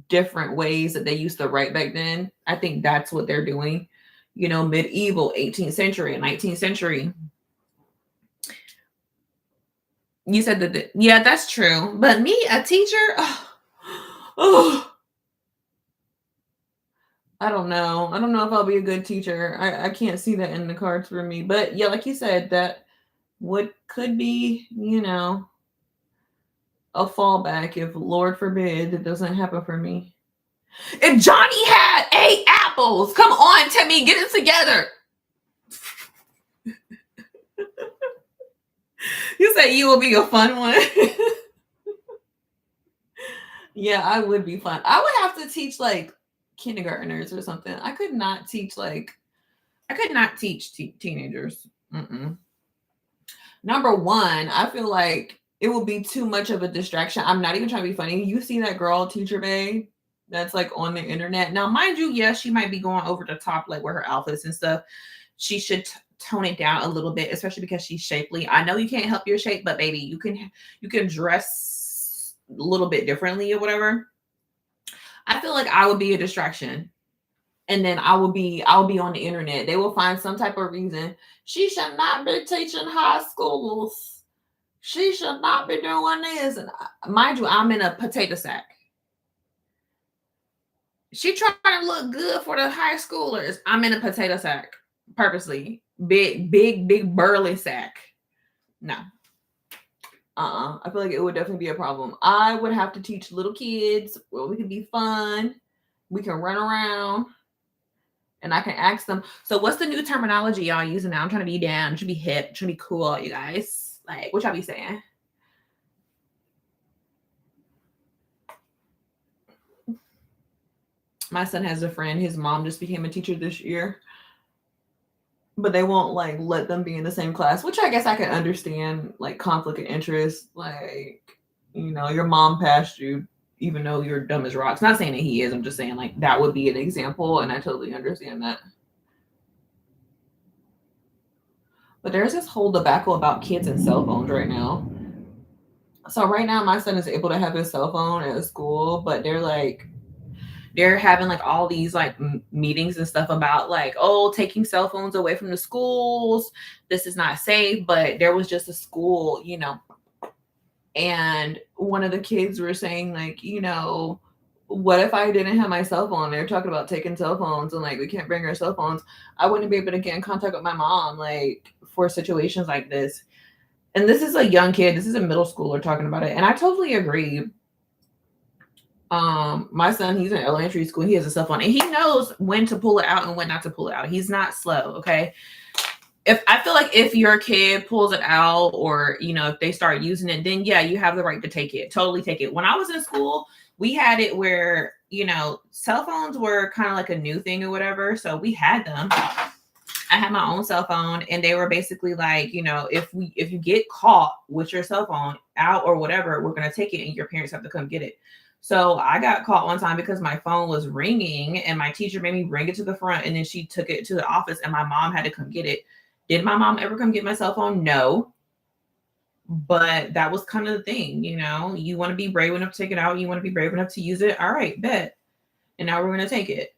different ways that they used to write back then. I think that's what they're doing. You know, medieval, 18th century, 19th century. You said that, yeah, that's true. But me, a teacher, oh, I don't know. I don't know if I'll be a good teacher. I can't see that in the cards for me. But yeah, like you said, that could be, a fallback if Lord forbid it doesn't happen for me. If Johnny had 8 apples, come on, Timmy, get it together. You say you will be a fun one. Yeah, I would be fun. I would have to teach like kindergartners or something. I could not teach teenagers. Mm-mm. Number one, I feel like it will be too much of a distraction. I'm not even trying to be funny. You see that girl, Teacher Bay, that's like on the internet. Now, mind you, yes, she might be going over the top, like with her outfits and stuff. She should tone it down a little bit, especially because she's shapely. I know you can't help your shape, but baby, you can dress a little bit differently or whatever. I feel like I would be a distraction. And then I'll be on the internet. They will find some type of reason. She should not be teaching high schools. She should not be doing this. And mind you, I'm in a potato sack. She trying to look good for the high schoolers. I'm in a potato sack purposely. Big, big, big burly sack. No. I feel like it would definitely be a problem. I would have to teach little kids where we can be fun. We can run around. And I can ask them, so what's the new terminology y'all using now? I'm trying to be down, trying to be hip, trying to be cool, you guys. Like, what y'all be saying? My son has a friend, his mom just became a teacher this year. But they won't like let them be in the same class, which I guess I can understand, like conflict of interest. Like, your mom passed you, even though you're dumb as rocks. Not saying that he is, I'm just saying like that would be an example, and I totally understand that. But there's this whole debacle about kids and cell phones right now. So right now my son is able to have his cell phone at school, but they're having like all these like meetings and stuff about like, oh, taking cell phones away from the schools, this is not safe. But there was just a school, and one of the kids were saying like, what if I didn't have my cell phone? They're talking about taking cell phones and like we can't bring our cell phones. I wouldn't be able to get in contact with my mom like for situations like this. And this is a young kid. This is a middle schooler talking about it. And I totally agree. My son, he's in elementary school. He has a cell phone and he knows when to pull it out and when not to pull it out. He's not slow. Okay. If I feel like if your kid pulls it out or, if they start using it, then yeah, you have the right to take it. Totally take it. When I was in school, we had it where, cell phones were kind of like a new thing or whatever. So we had them. I had my own cell phone and they were basically like, if you get caught with your cell phone out or whatever, we're going to take it and your parents have to come get it. So I got caught one time because my phone was ringing and my teacher made me bring it to the front and then she took it to the office and my mom had to come get it. Did my mom ever come get my cell phone? No. But that was kind of the thing, you want to be brave enough to take it out. You want to be brave enough to use it. All right, bet. And now we're going to take it.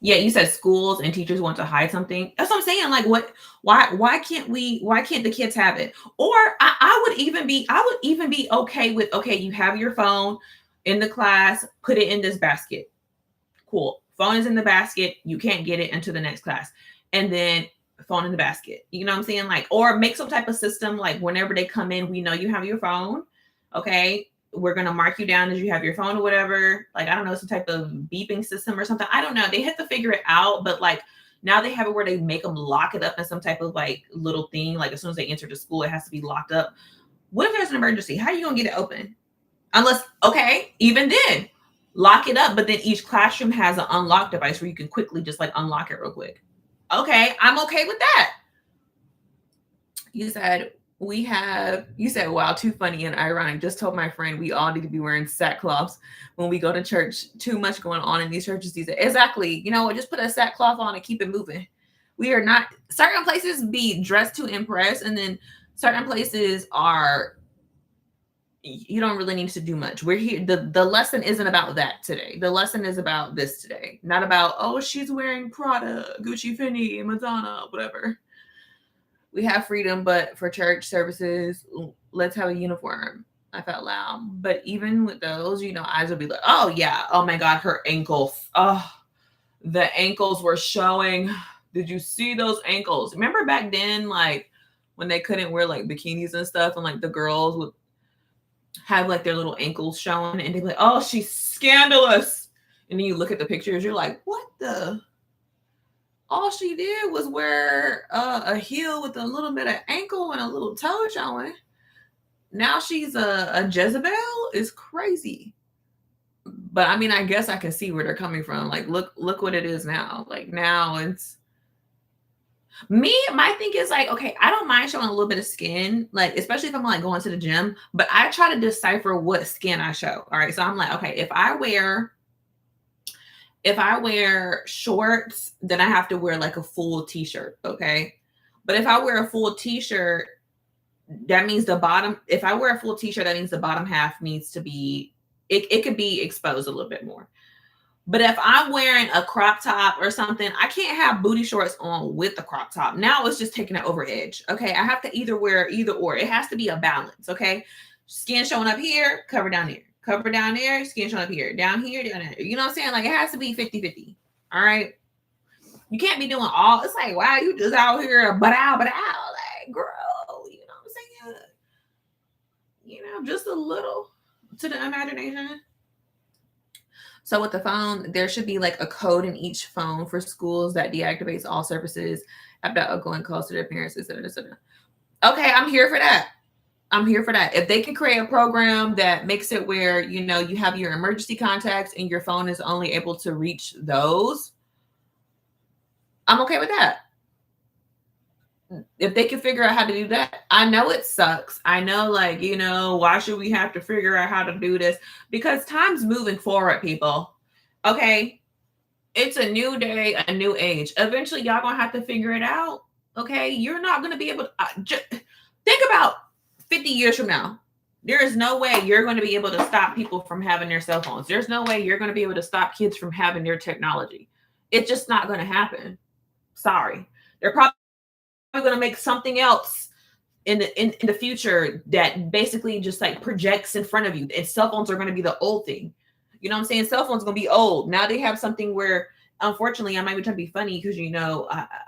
Yeah, you said schools and teachers want to hide something. That's what I'm saying. Like, what? Why can't we? Why can't the kids have it? Or I would even be okay with, okay, you have your phone in the class, put it in this basket. Cool. Phone is in the basket. You can't get it into the next class, and then phone in the basket. You know what I'm saying? Like, or make some type of system. Like, whenever they come in, we know you have your phone. Okay, we're gonna mark you down as you have your phone or whatever. Like, I don't know, some type of beeping system or something. I don't know. They have to figure it out, but like now they have it where they make them lock it up in some type of like little thing. Like as soon as they enter the school, it has to be locked up. What if there's an emergency? How are you gonna get it open? Unless, okay, even then, lock it up. But then each classroom has an unlock device where you can quickly just like unlock it real quick. Okay, I'm okay with that. You said you said, wow, too funny and ironic. Just told my friend we all need to be wearing sackcloths when we go to church. Too much going on in these churches these days. Exactly. You know what? Just put a sackcloth on and keep it moving. We are not, certain places be dressed to impress, and then certain places are, you don't really need to do much. We're here. The lesson isn't about that today. The lesson is about this today. Not about, oh, she's wearing Prada, Gucci, Fendi, Madonna, whatever. We have freedom, but for church services, let's have a uniform. I felt loud. But even with those, eyes would be like, oh yeah, oh my God, her ankles. Oh, the ankles were showing. Did you see those ankles? Remember back then, like when they couldn't wear like bikinis and stuff, and like the girls would have like their little ankles showing, and they'd be like, oh, she's scandalous. And then you look at the pictures, you're like, what the? All she did was wear a heel with a little bit of ankle and a little toe showing. Now she's a Jezebel? Is crazy. But I mean, I guess I can see where they're coming from. Like, look what it is now. Like now it's me. My thing is like, okay, I don't mind showing a little bit of skin, like especially if I'm like going to the gym. But I try to decipher what skin I show. All right, so I'm like, okay, if I wear shorts, then I have to wear like a full t-shirt, okay? But if I wear a full t-shirt, that means if I wear a full t-shirt, that means the bottom half needs to be, it could be exposed a little bit more. But if I'm wearing a crop top or something, I can't have booty shorts on with the crop top. Now it's just taking it over edge, okay? I have to either wear either or. It has to be a balance, okay? Skin showing up here, cover down here. Cover down there, skin showing up here. Down here, down there. You know what I'm saying? Like, it has to be 50-50. All right? You can't be doing all, it's like, wow, you just out here, but out. Like, girl, you know what I'm saying? Just a little to the imagination. So with the phone, there should be like a code in each phone for schools that deactivates all services after outgoing calls to their parents, etc., etc. Okay, I'm here for that. If they can create a program that makes it where, you have your emergency contacts and your phone is only able to reach those, I'm okay with that. If they can figure out how to do that, I know it sucks. I know, like, why should we have to figure out how to do this? Because time's moving forward, people. Okay? It's a new day, a new age. Eventually, y'all gonna have to figure it out. Okay? You're not gonna be able to, think about 50 years from now. There is no way you're going to be able to stop people from having their cell phones. There's no way you're going to be able to stop kids from having their technology. It's just not going to happen. Sorry. They're probably going to make something else in the future that basically just like projects in front of you. And cell phones are going to be the old thing. You know what I'm saying? Cell phones are going to be old. Now they have something where, unfortunately, I might be trying to be funny because,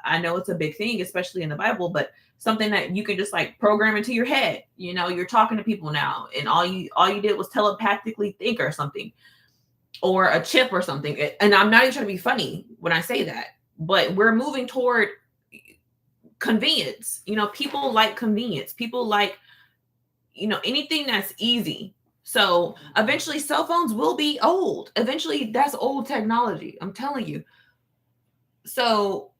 I know it's a big thing, especially in the Bible, but something that you can just like program into your head. You're talking to people now, and all you did was telepathically think or something, or a chip or something. And I'm not even trying to be funny when I say that, but we're moving toward convenience. People like convenience. People like, anything that's easy. So eventually cell phones will be old. Eventually that's old technology. I'm telling you. So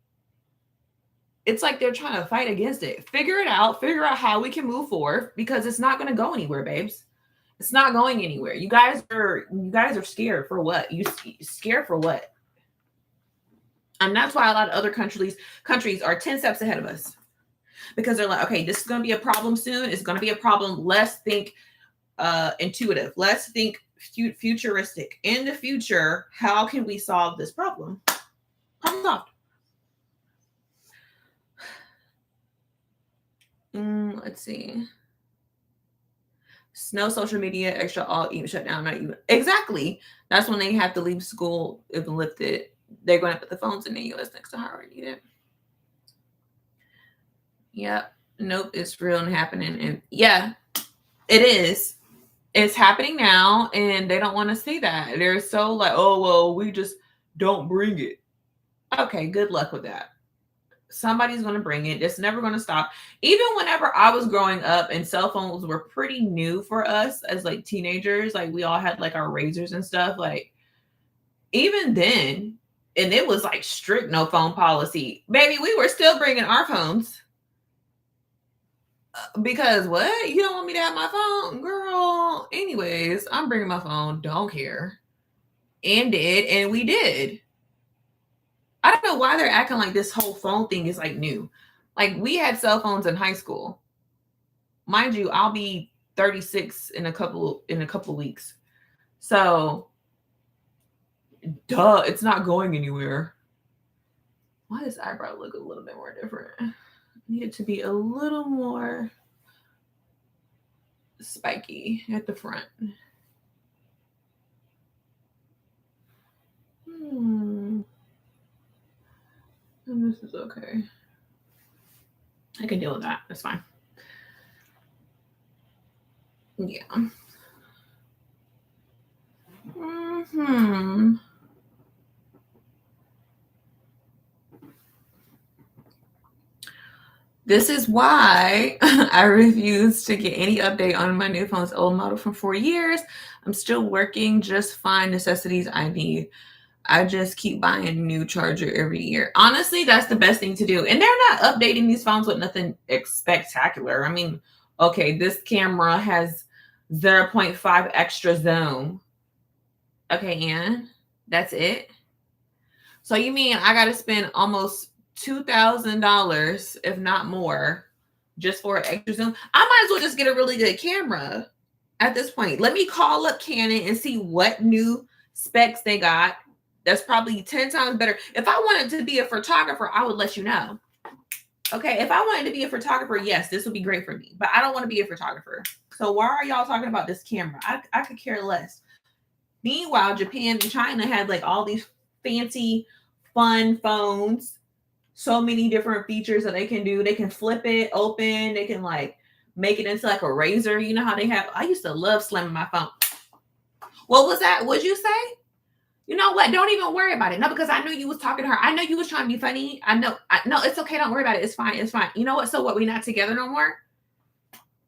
it's like they're trying to fight against it. Figure it out. Figure out how we can move forward, because it's not going to go anywhere, babes. It's not going anywhere. You guys are scared for what? You scared for what? And that's why a lot of other countries are 10 steps ahead of us, because they're like, okay, this is going to be a problem soon. It's going to be a problem. Let's think intuitive. Let's think futuristic. In the future, how can we solve this problem? Problem solved. Let's see. No social media, extra all even shut down. Not even exactly. That's when they have to leave school if lifted. They're going to put the phones in the U.S. next to how I need it. Yep. Nope. It's real and happening. And yeah, it is. It's happening now, and they don't want to see that. They're so like, oh well, we just don't bring it. Okay, good luck with that. Somebody's going to bring it. It's never going to stop. Even whenever I was growing up and cell phones were pretty new for us as like teenagers, like we all had like our razors and stuff. Like even then, and it was like strict no phone policy. Baby, we were still bringing our phones. Because what? You don't want me to have my phone? Girl. Anyways, I'm bringing my phone. Don't care. And did. And we did. I don't know why they're acting like this whole phone thing is like new. Like we had cell phones in high school. Mind you, I'll be 36 in a couple of weeks. So duh, it's not going anywhere. Why does eyebrow look a little bit more different? I need it to be a little more spiky at the front. And this is okay. I can deal with that. That's fine. Yeah. This is why I refuse to get any update on my new phone's old model from 4 years. I'm still working, just fine necessities I need. I just keep buying a new charger every year. Honestly, that's the best thing to do. And they're not updating these phones with nothing spectacular. I mean, okay, this camera has 0.5 extra zoom. Okay, and that's it. So you mean I got to spend almost $2,000, if not more, just for an extra zoom? I might as well just get a really good camera at this point. Let me call up Canon and see what new specs they got. That's probably 10 times better. If I wanted to be a photographer, I would let you know. Okay, if I wanted to be a photographer, yes, this would be great for me. But I don't want to be a photographer. So why are y'all talking about this camera? I could care less. Meanwhile, Japan and China had like all these fancy, fun phones. So many different features that they can do. They can flip it open. They can like make it into like a razor. You know how they have. I used to love slamming my phone. What was that? What'd you say? You know what? Don't even worry about it. No, because I knew you was talking to her. I know you was trying to be funny. I know. No, it's okay. Don't worry about it. It's fine. It's fine. You know what? So what? We not together no more?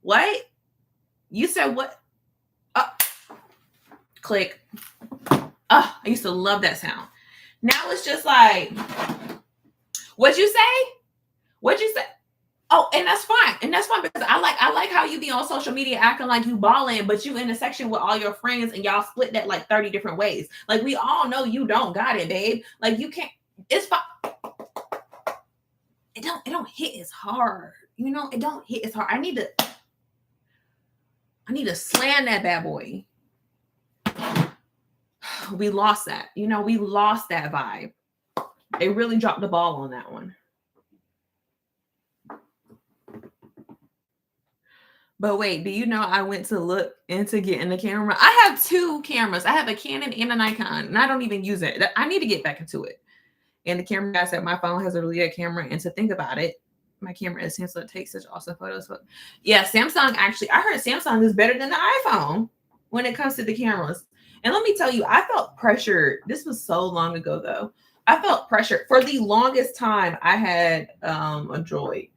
What? You said what? Oh, click. Oh, I used to love that sound. Now it's just like, what'd you say? What'd you say? Oh, and that's fine. And that's fine because I like how you be on social media acting like you balling, but you in a section with all your friends and y'all split that like 30 different ways. Like we all know you don't got it, babe. Like you can't, it's fine. It don't hit as hard. You know, it don't hit as hard. I need to slam that bad boy. We lost that. You know, we lost that vibe. They really dropped the ball on that one. But wait, do you know I went to look into getting the camera? I have 2 cameras. I have a Canon and a Nikon, and I don't even use it. I need to get back into it. And the camera guy said my phone has a really good camera. And to think about it, my camera is Samsung. It takes such awesome photos. But yeah, Samsung actually, I heard Samsung is better than the iPhone when it comes to the cameras. And let me tell you, I felt pressured. This was so long ago, though. I felt pressured. For the longest time, I had a Droid.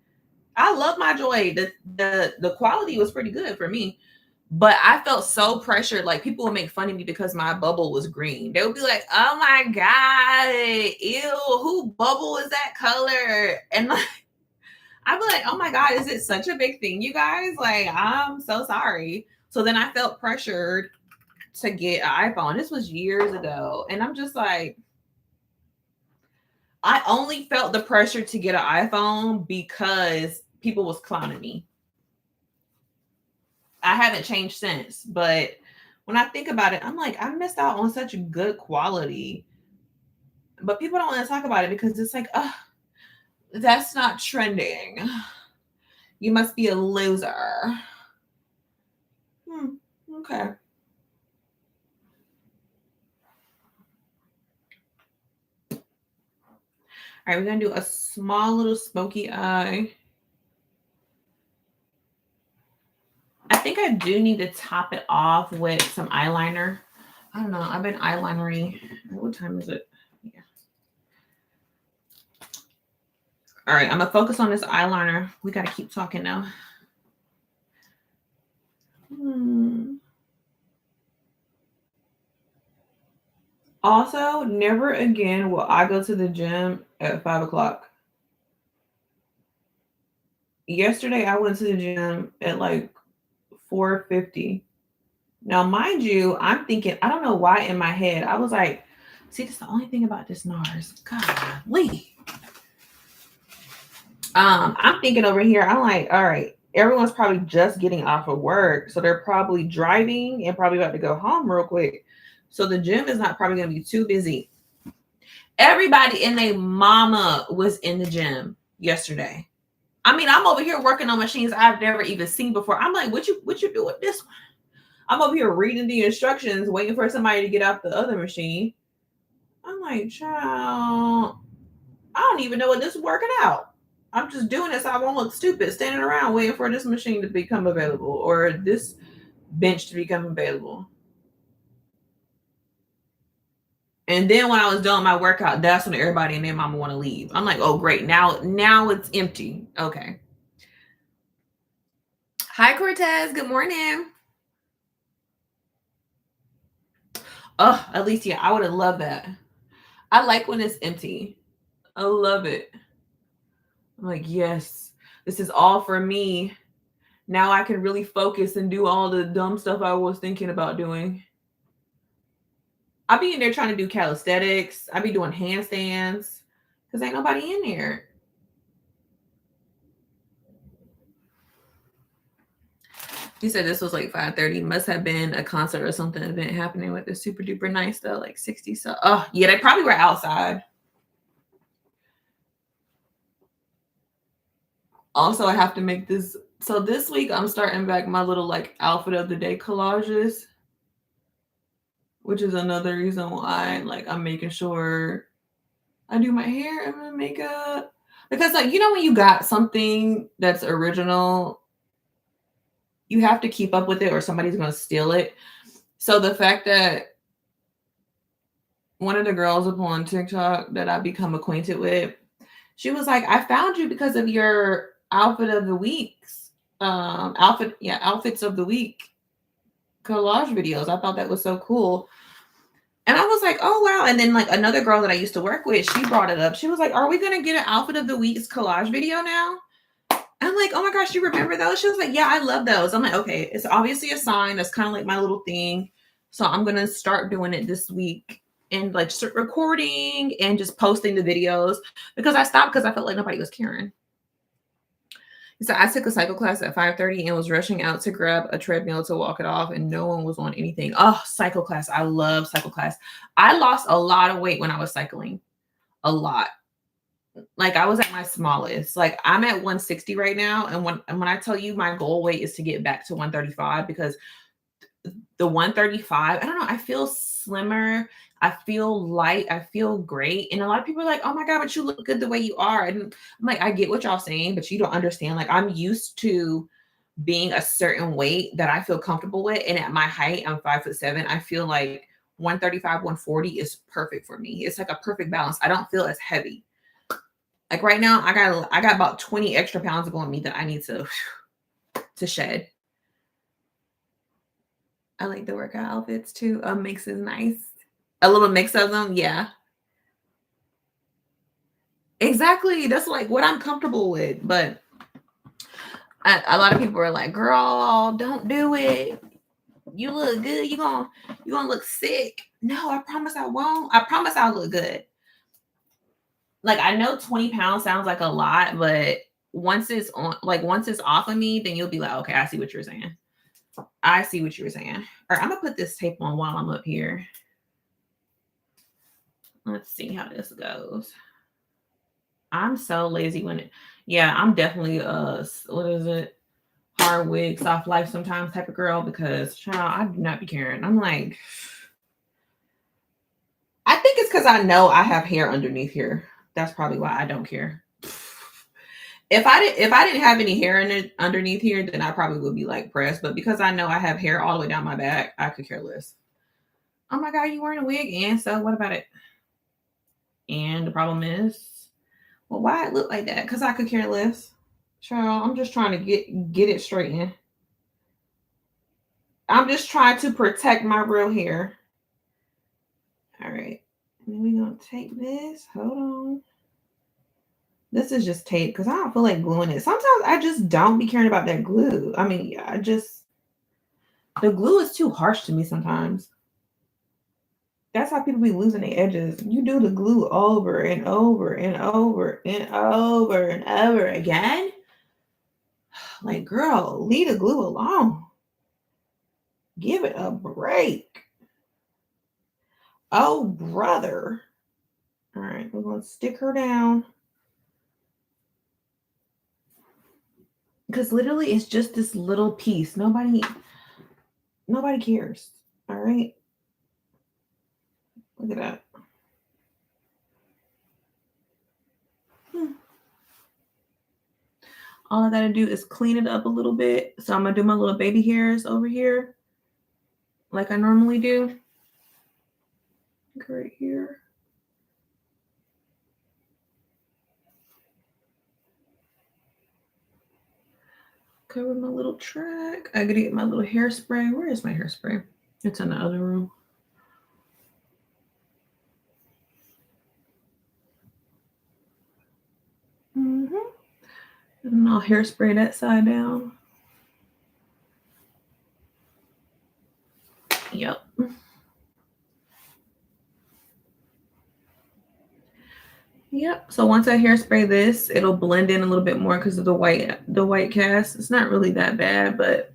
I love my Droid. The quality was pretty good for me. But I felt so pressured. Like people would make fun of me because my bubble was green. They would be like, "Oh my god, ew, who bubble is that color?" And like, I'd be like, "Oh my god, is it such a big thing, you guys? Like, I'm so sorry." So then I felt pressured to get an iPhone. This was years ago, and I'm just like, I only felt the pressure to get an iPhone because people was clowning me. I haven't changed since, but when I think about it, I'm like, I missed out on such good quality. But people don't want to talk about it because it's like, oh, that's not trending. You must be a loser. Okay. All right, we're going to do a small little smoky eye. I think I do need to top it off with some eyeliner. I don't know. I've been eyelinery. What time is it? Yeah. All right, I'm going to focus on this eyeliner. We got to keep talking now. Also, never again will I go to the gym at 5 o'clock. Yesterday, I went to the gym at like 4:50. Now, mind you, I'm thinking, I don't know why in my head, I was like, see, that's the only thing about this NARS. Golly. I'm thinking over here, I'm like, all right, everyone's probably just getting off of work. So they're probably driving and probably about to go home real quick. So the gym is not probably going to be too busy. Everybody and their mama was in the gym yesterday. I mean, I'm over here working on machines I've never even seen before. I'm like, what you do with this one? I'm over here reading the instructions, waiting for somebody to get off the other machine. I'm like, child, I don't even know what this is working out. I'm just doing this. I won't look stupid standing around waiting for this machine to become available or this bench to become available. And then when I was doing my workout, that's when everybody and their mama want to leave. I'm like, oh, great. Now it's empty. Okay. Hi, Cortez. Good morning. Oh, Alicia, I would have loved that. I like when it's empty. I love it. I'm like, yes, this is all for me. Now I can really focus and do all the dumb stuff I was thinking about doing. I be in there trying to do calisthenics. I be doing handstands because ain't nobody in there. You said this was like 5:30. Must have been a concert or something event happening with the super duper nice though, like 60. So, oh yeah, they probably were outside. Also, I have to make this. So this week I'm starting back my little like outfit of the day collages, which is another reason why like I'm making sure I do my hair and my makeup. Because like, you know, when you got something that's original, you have to keep up with it or somebody's going to steal it. So the fact that one of the girls upon TikTok that I become acquainted with, she was like, I found you because of your outfit of the week's outfits of the week collage videos. I thought that was so cool. And I was like, oh, wow. And then like another girl that I used to work with, she brought it up. She was like, are we going to get an outfit of the week's collage video now? I'm like, oh my gosh, you remember those? She was like, yeah, I love those. I'm like, okay, it's obviously a sign. That's kind of like my little thing. So I'm going to start doing it this week and like start recording and just posting the videos because I stopped because I felt like nobody was caring. So I took a cycle class at 5:30 and was rushing out to grab a treadmill to walk it off and no one was on anything. Oh, cycle class. I love cycle class. I lost a lot of weight when I was cycling. A lot. Like I was at my smallest. Like I'm at 160 right now. And when I tell you my goal weight is to get back to 135 because the 135, I don't know, I feel slimmer. I feel light. I feel great. And a lot of people are like, oh my God, but you look good the way you are. And I'm like, I get what y'all saying, but you don't understand. Like I'm used to being a certain weight that I feel comfortable with. And at my height, I'm 5'7". I feel like 135, 140 is perfect for me. It's like a perfect balance. I don't feel as heavy. Like right now, I got about 20 extra pounds on me that I need to shed. I like the workout outfits too. A mix is nice. A little mix of them, yeah. Exactly. That's like what I'm comfortable with. But a lot of people are like, girl, don't do it. You look good. You're gonna look sick. No, I promise I won't. I promise I'll look good. Like I know 20 pounds sounds like a lot, but once it's off of me, then you'll be like, okay, I see what you're saying. I see what you were saying. All right, I'm gonna put this tape on while I'm up here. Let's see how this goes. I'm so lazy yeah, I'm definitely what is it? Hard wig, soft life sometimes type of girl because child, I do not be caring. I'm like, I think it's because I know I have hair underneath here. That's probably why I don't care. If I didn't have any hair in it underneath here, then I probably would be like pressed. But because I know I have hair all the way down my back, I could care less. Oh my god, you wearing a wig, and so what about it? And the problem is, well, why it look like that? Because I could care less. Child, I'm just trying to get it straightened. I'm just trying to protect my real hair. All right. And then we're gonna take this. Hold on. This is just tape because I don't feel like gluing it. Sometimes I just don't be caring about that glue. I mean, the glue is too harsh to me sometimes. That's how people be losing their edges. You do the glue over and over and over and over and over again. Like, girl, leave the glue alone. Give it a break. Oh, brother. All right, we're going to stick her down. Because literally it's just this little piece. Nobody cares. All right. Look at that. All I gotta do is clean it up a little bit. So I'm gonna do my little baby hairs over here like I normally do. Right here. Cover my little track. I gotta get my little hairspray. Where is my hairspray? It's in the other room. And I'll hairspray that side down. Yep. Yep. So once I hairspray this, it'll blend in a little bit more because of the white cast. It's not really that bad, but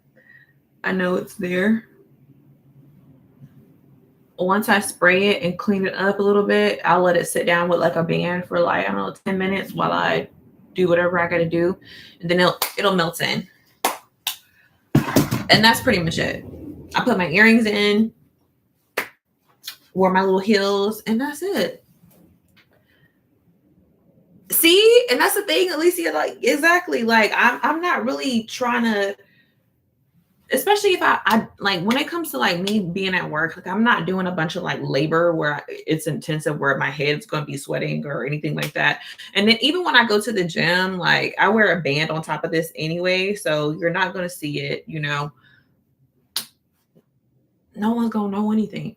I know it's there. Once I spray it and clean it up a little bit, I'll let it sit down with like a band for like, I don't know, 10 minutes while I do whatever I gotta do. And then it'll melt in. And that's pretty much it. I put my earrings in, wore my little heels, and that's it. See, and that's the thing, Alicia, like exactly. Like I'm not really trying to, especially if I like when it comes to like me being at work, like I'm not doing a bunch of like labor where it's intensive where my head's going to be sweating or anything like that. And then even when I go to the gym, like I wear a band on top of this anyway, so you're not going to see it, you know. No one's going to know anything.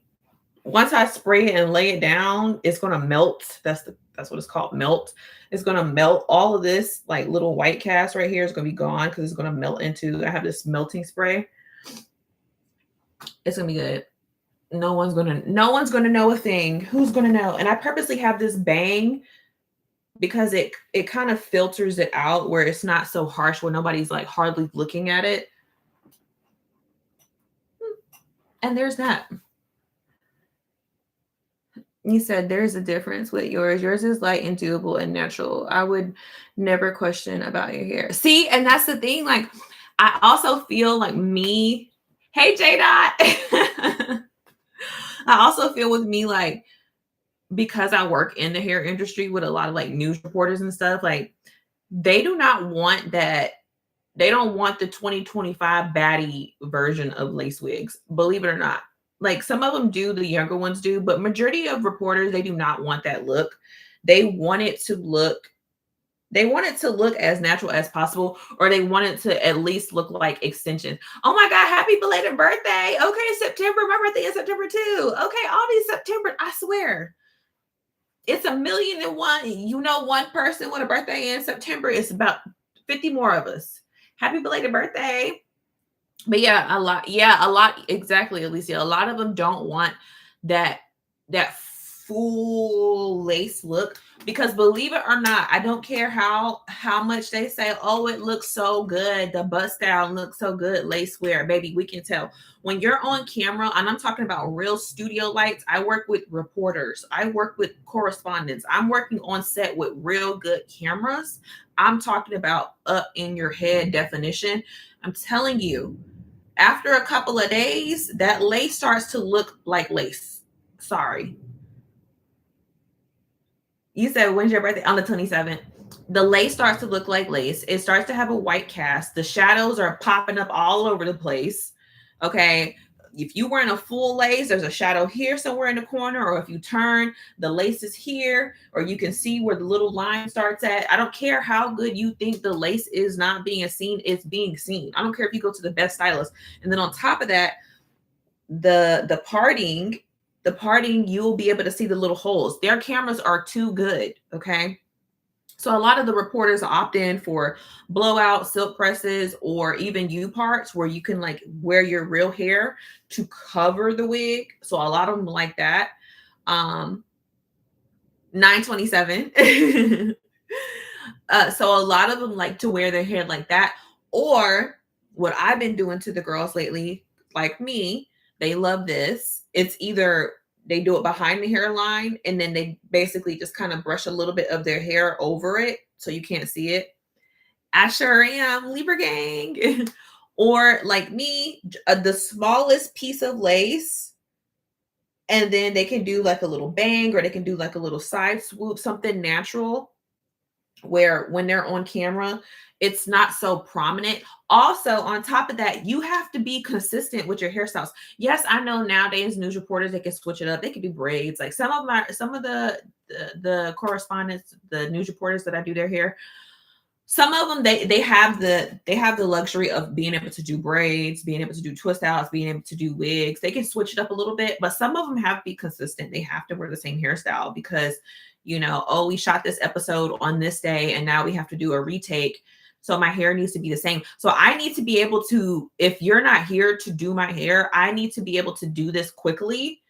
Once I spray it and lay it down, it's going to melt. That's what it's called, melt. It's going to melt all of this like little white cast right here is going to be gone because it's going to melt into, I have this melting spray. It's going to be good. No one's going to know a thing. Who's going to know? And I purposely have this bang because it kind of filters it out where it's not so harsh where nobody's like hardly looking at it. And there's that. You said there's a difference with yours. Yours is light and doable and natural. I would never question about your hair. See, and that's the thing. Like, I also feel like me. Hey, J Dot. I also feel with me like because I work in the hair industry with a lot of like news reporters and stuff. Like, they do not want that. They don't want the 2025 baddie version of lace wigs. Believe it or not. Like some of them do, the younger ones do, but majority of reporters, they do not want that look. They want it to look as natural as possible, or they want it to at least look like extensions. Oh my God, happy belated birthday. Okay, September. My birthday is September too. Okay, all these September, I swear. It's 1,000,001. You know, one person with a birthday in September. It's about 50 more of us. Happy belated birthday. But yeah, a lot. Exactly, Alicia. A lot of them don't want that full lace look, because believe it or not, I don't care how much they say, oh, it looks so good, the bust down looks so good, lace wear, baby, we can tell when you're on camera. And I'm talking about real studio lights. I work with reporters, I work with correspondents, I'm working on set with real good cameras. I'm talking about up in your head definition. I'm telling you, after a couple of days, that lace starts to look like lace. Sorry. You said, when's your birthday? On the 27th. The lace starts to look like lace. It starts to have a white cast. The shadows are popping up all over the place. Okay. If you wearing a full lace, there's a shadow here somewhere in the corner, or if you turn, the lace is here, or you can see where the little line starts at. I don't care how good you think the lace is not being seen, it's being seen. I don't care if you go to the best stylist. And then on top of that, the parting, you'll be able to see the little holes. Their cameras are too good. Okay. So a lot of the reporters opt in for blowout silk presses, or even U parts where you can like wear your real hair to cover the wig. So a lot of them like that. 927. So a lot of them like to wear their hair like that. Or what I've been doing to the girls lately, like me, they love this. It's either they do it behind the hairline and then they basically just kind of brush a little bit of their hair over it so you can't see it. I sure am, Libra gang. Or like me, the smallest piece of lace, and then they can do like a little bang, or they can do like a little side swoop, something natural where when they're on camera, it's not so prominent. Also, on top of that, you have to be consistent with your hairstyles. Yes, I know nowadays news reporters, they can switch it up. They can do braids. Like some of the correspondents, the news reporters that I do their hair, some of them they have the luxury of being able to do braids, being able to do twist outs, being able to do wigs. They can switch it up a little bit, but some of them have to be consistent. They have to wear the same hairstyle because, oh, we shot this episode on this day and now we have to do a retake. So my hair needs to be the same. So I need to be able to, if you're not here to do my hair, I need to be able to do this quickly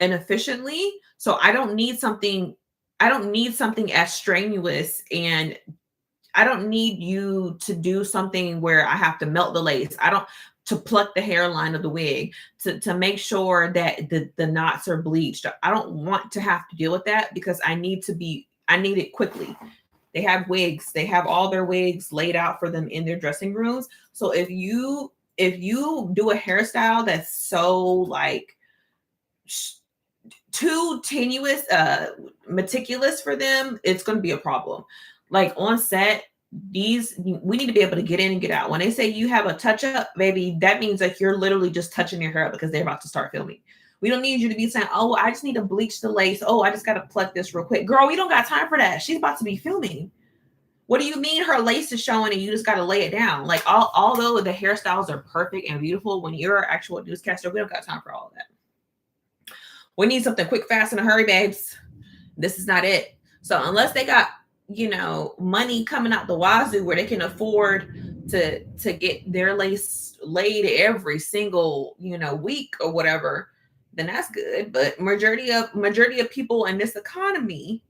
and efficiently. So I don't need something as strenuous, and I don't need you to do something where I have to melt the lace. To pluck the hairline of the wig, to make sure that the knots are bleached. I don't want to have to deal with that because I need it quickly. They have wigs. They have all their wigs laid out for them in their dressing rooms. So if you do a hairstyle that's so like too tenuous, meticulous for them, it's going to be a problem. Like on set, we need to be able to get in and get out. When they say you have a touch up, baby, that means like you're literally just touching your hair up because they're about to start filming. We don't need you to be saying, oh, I just need to bleach the lace. Oh, I just got to pluck this real quick. Girl, we don't got time for that. She's about to be filming. What do you mean her lace is showing and you just got to lay it down? Like, although the hairstyles are perfect and beautiful, when you're an actual newscaster, we don't got time for all of that. We need something quick, fast, in a hurry, babes. This is not it. So unless they got, money coming out the wazoo where they can afford to get their lace laid every single, week or whatever, then that's good. But majority of people in this economy,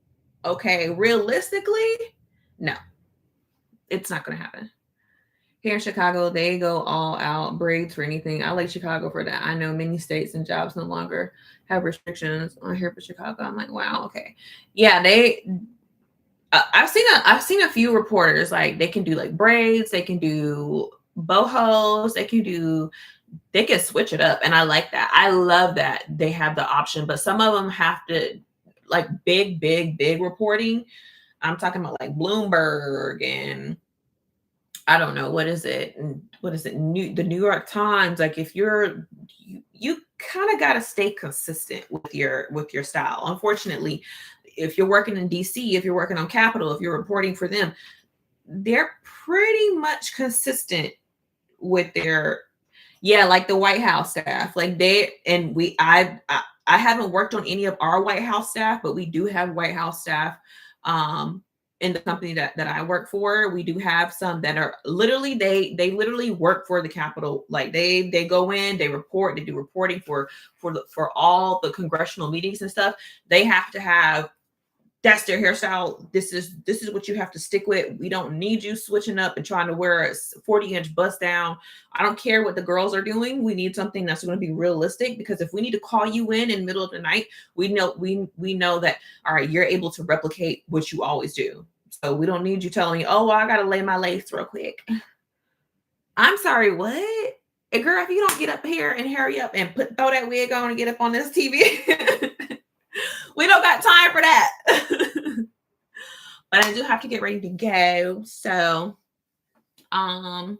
okay, realistically, no, it's not going to happen. Here in Chicago, they go all out, braids for anything. I like Chicago for that. I know many states and jobs no longer have restrictions on here for Chicago. I'm like, wow, okay. Yeah, I've seen a few reporters, like they can do like braids, they can do bohos, they can switch it up. And I like that. I love that they have the option, but some of them have to like big reporting. I'm talking about like Bloomberg and I don't know, what is it? The New York Times. Like if you kind of got to stay consistent with your style. Unfortunately, if you're working in DC, if you're working on Capitol, if you're reporting for them, they're pretty much consistent with like the White House staff. Like I haven't worked on any of our White House staff, but we do have White House staff. in the company that I work for, we do have some that are literally they literally work for the Capitol. Like they go in, they report, they do reporting for all the congressional meetings and stuff. They have to have, that's their hairstyle. This is what you have to stick with. We don't need you switching up and trying to wear a 40-inch bust down. I don't care what the girls are doing. We need something that's going to be realistic, because if we need to call you in the middle of the night, we know that, all right, you're able to replicate what you always do. So we don't need you telling me, oh, well, I got to lay my lace real quick. I'm sorry, what? And girl, if you don't get up here and hurry up and throw that wig on and get up on this TV, we don't got time for that. But I do have to get ready to go. So, I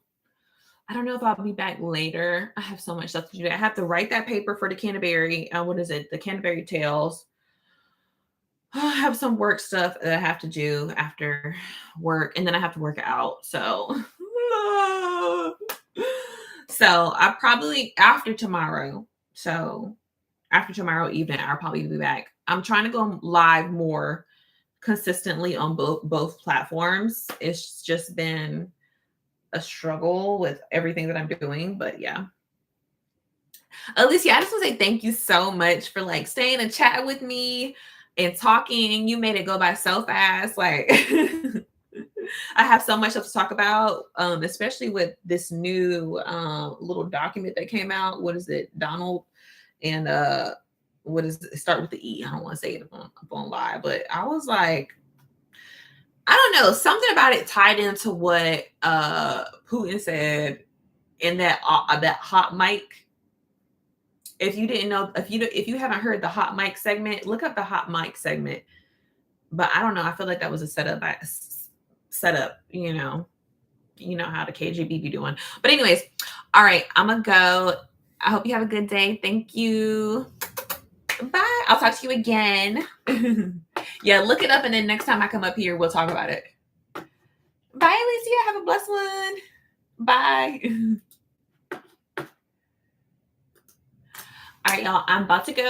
don't know if I'll be back later. I have so much stuff to do. I have to write that paper for the Canterbury. What is it? The Canterbury Tales. I have some work stuff that I have to do after work, and then I have to work out. So, I probably after tomorrow. So after tomorrow evening, I'll probably be back. I'm trying to go live more consistently on both platforms. It's just been a struggle with everything that I'm doing, but yeah. Alicia, I just want to say thank you so much for like staying and chatting with me and talking. You made it go by so fast. Like I have so much stuff to talk about, especially with this new little document that came out. What is it? Donald and what is it? Start with the E. I don't want to say it on live, but I was like, I don't know, something about it tied into what Putin said in that hot mic. If you didn't know, if you haven't heard the hot mic segment, look up the hot mic segment. But I don't know, I feel like that was a setup, you know how the KGB be doing. But anyways, all right, I'm gonna go. I hope you have a good day. Thank you. Bye. I'll talk to you again. Yeah, look it up, and then next time I come up here, we'll talk about it. Bye, Alicia. Have a blessed one. Bye. All right, y'all. I'm about to go.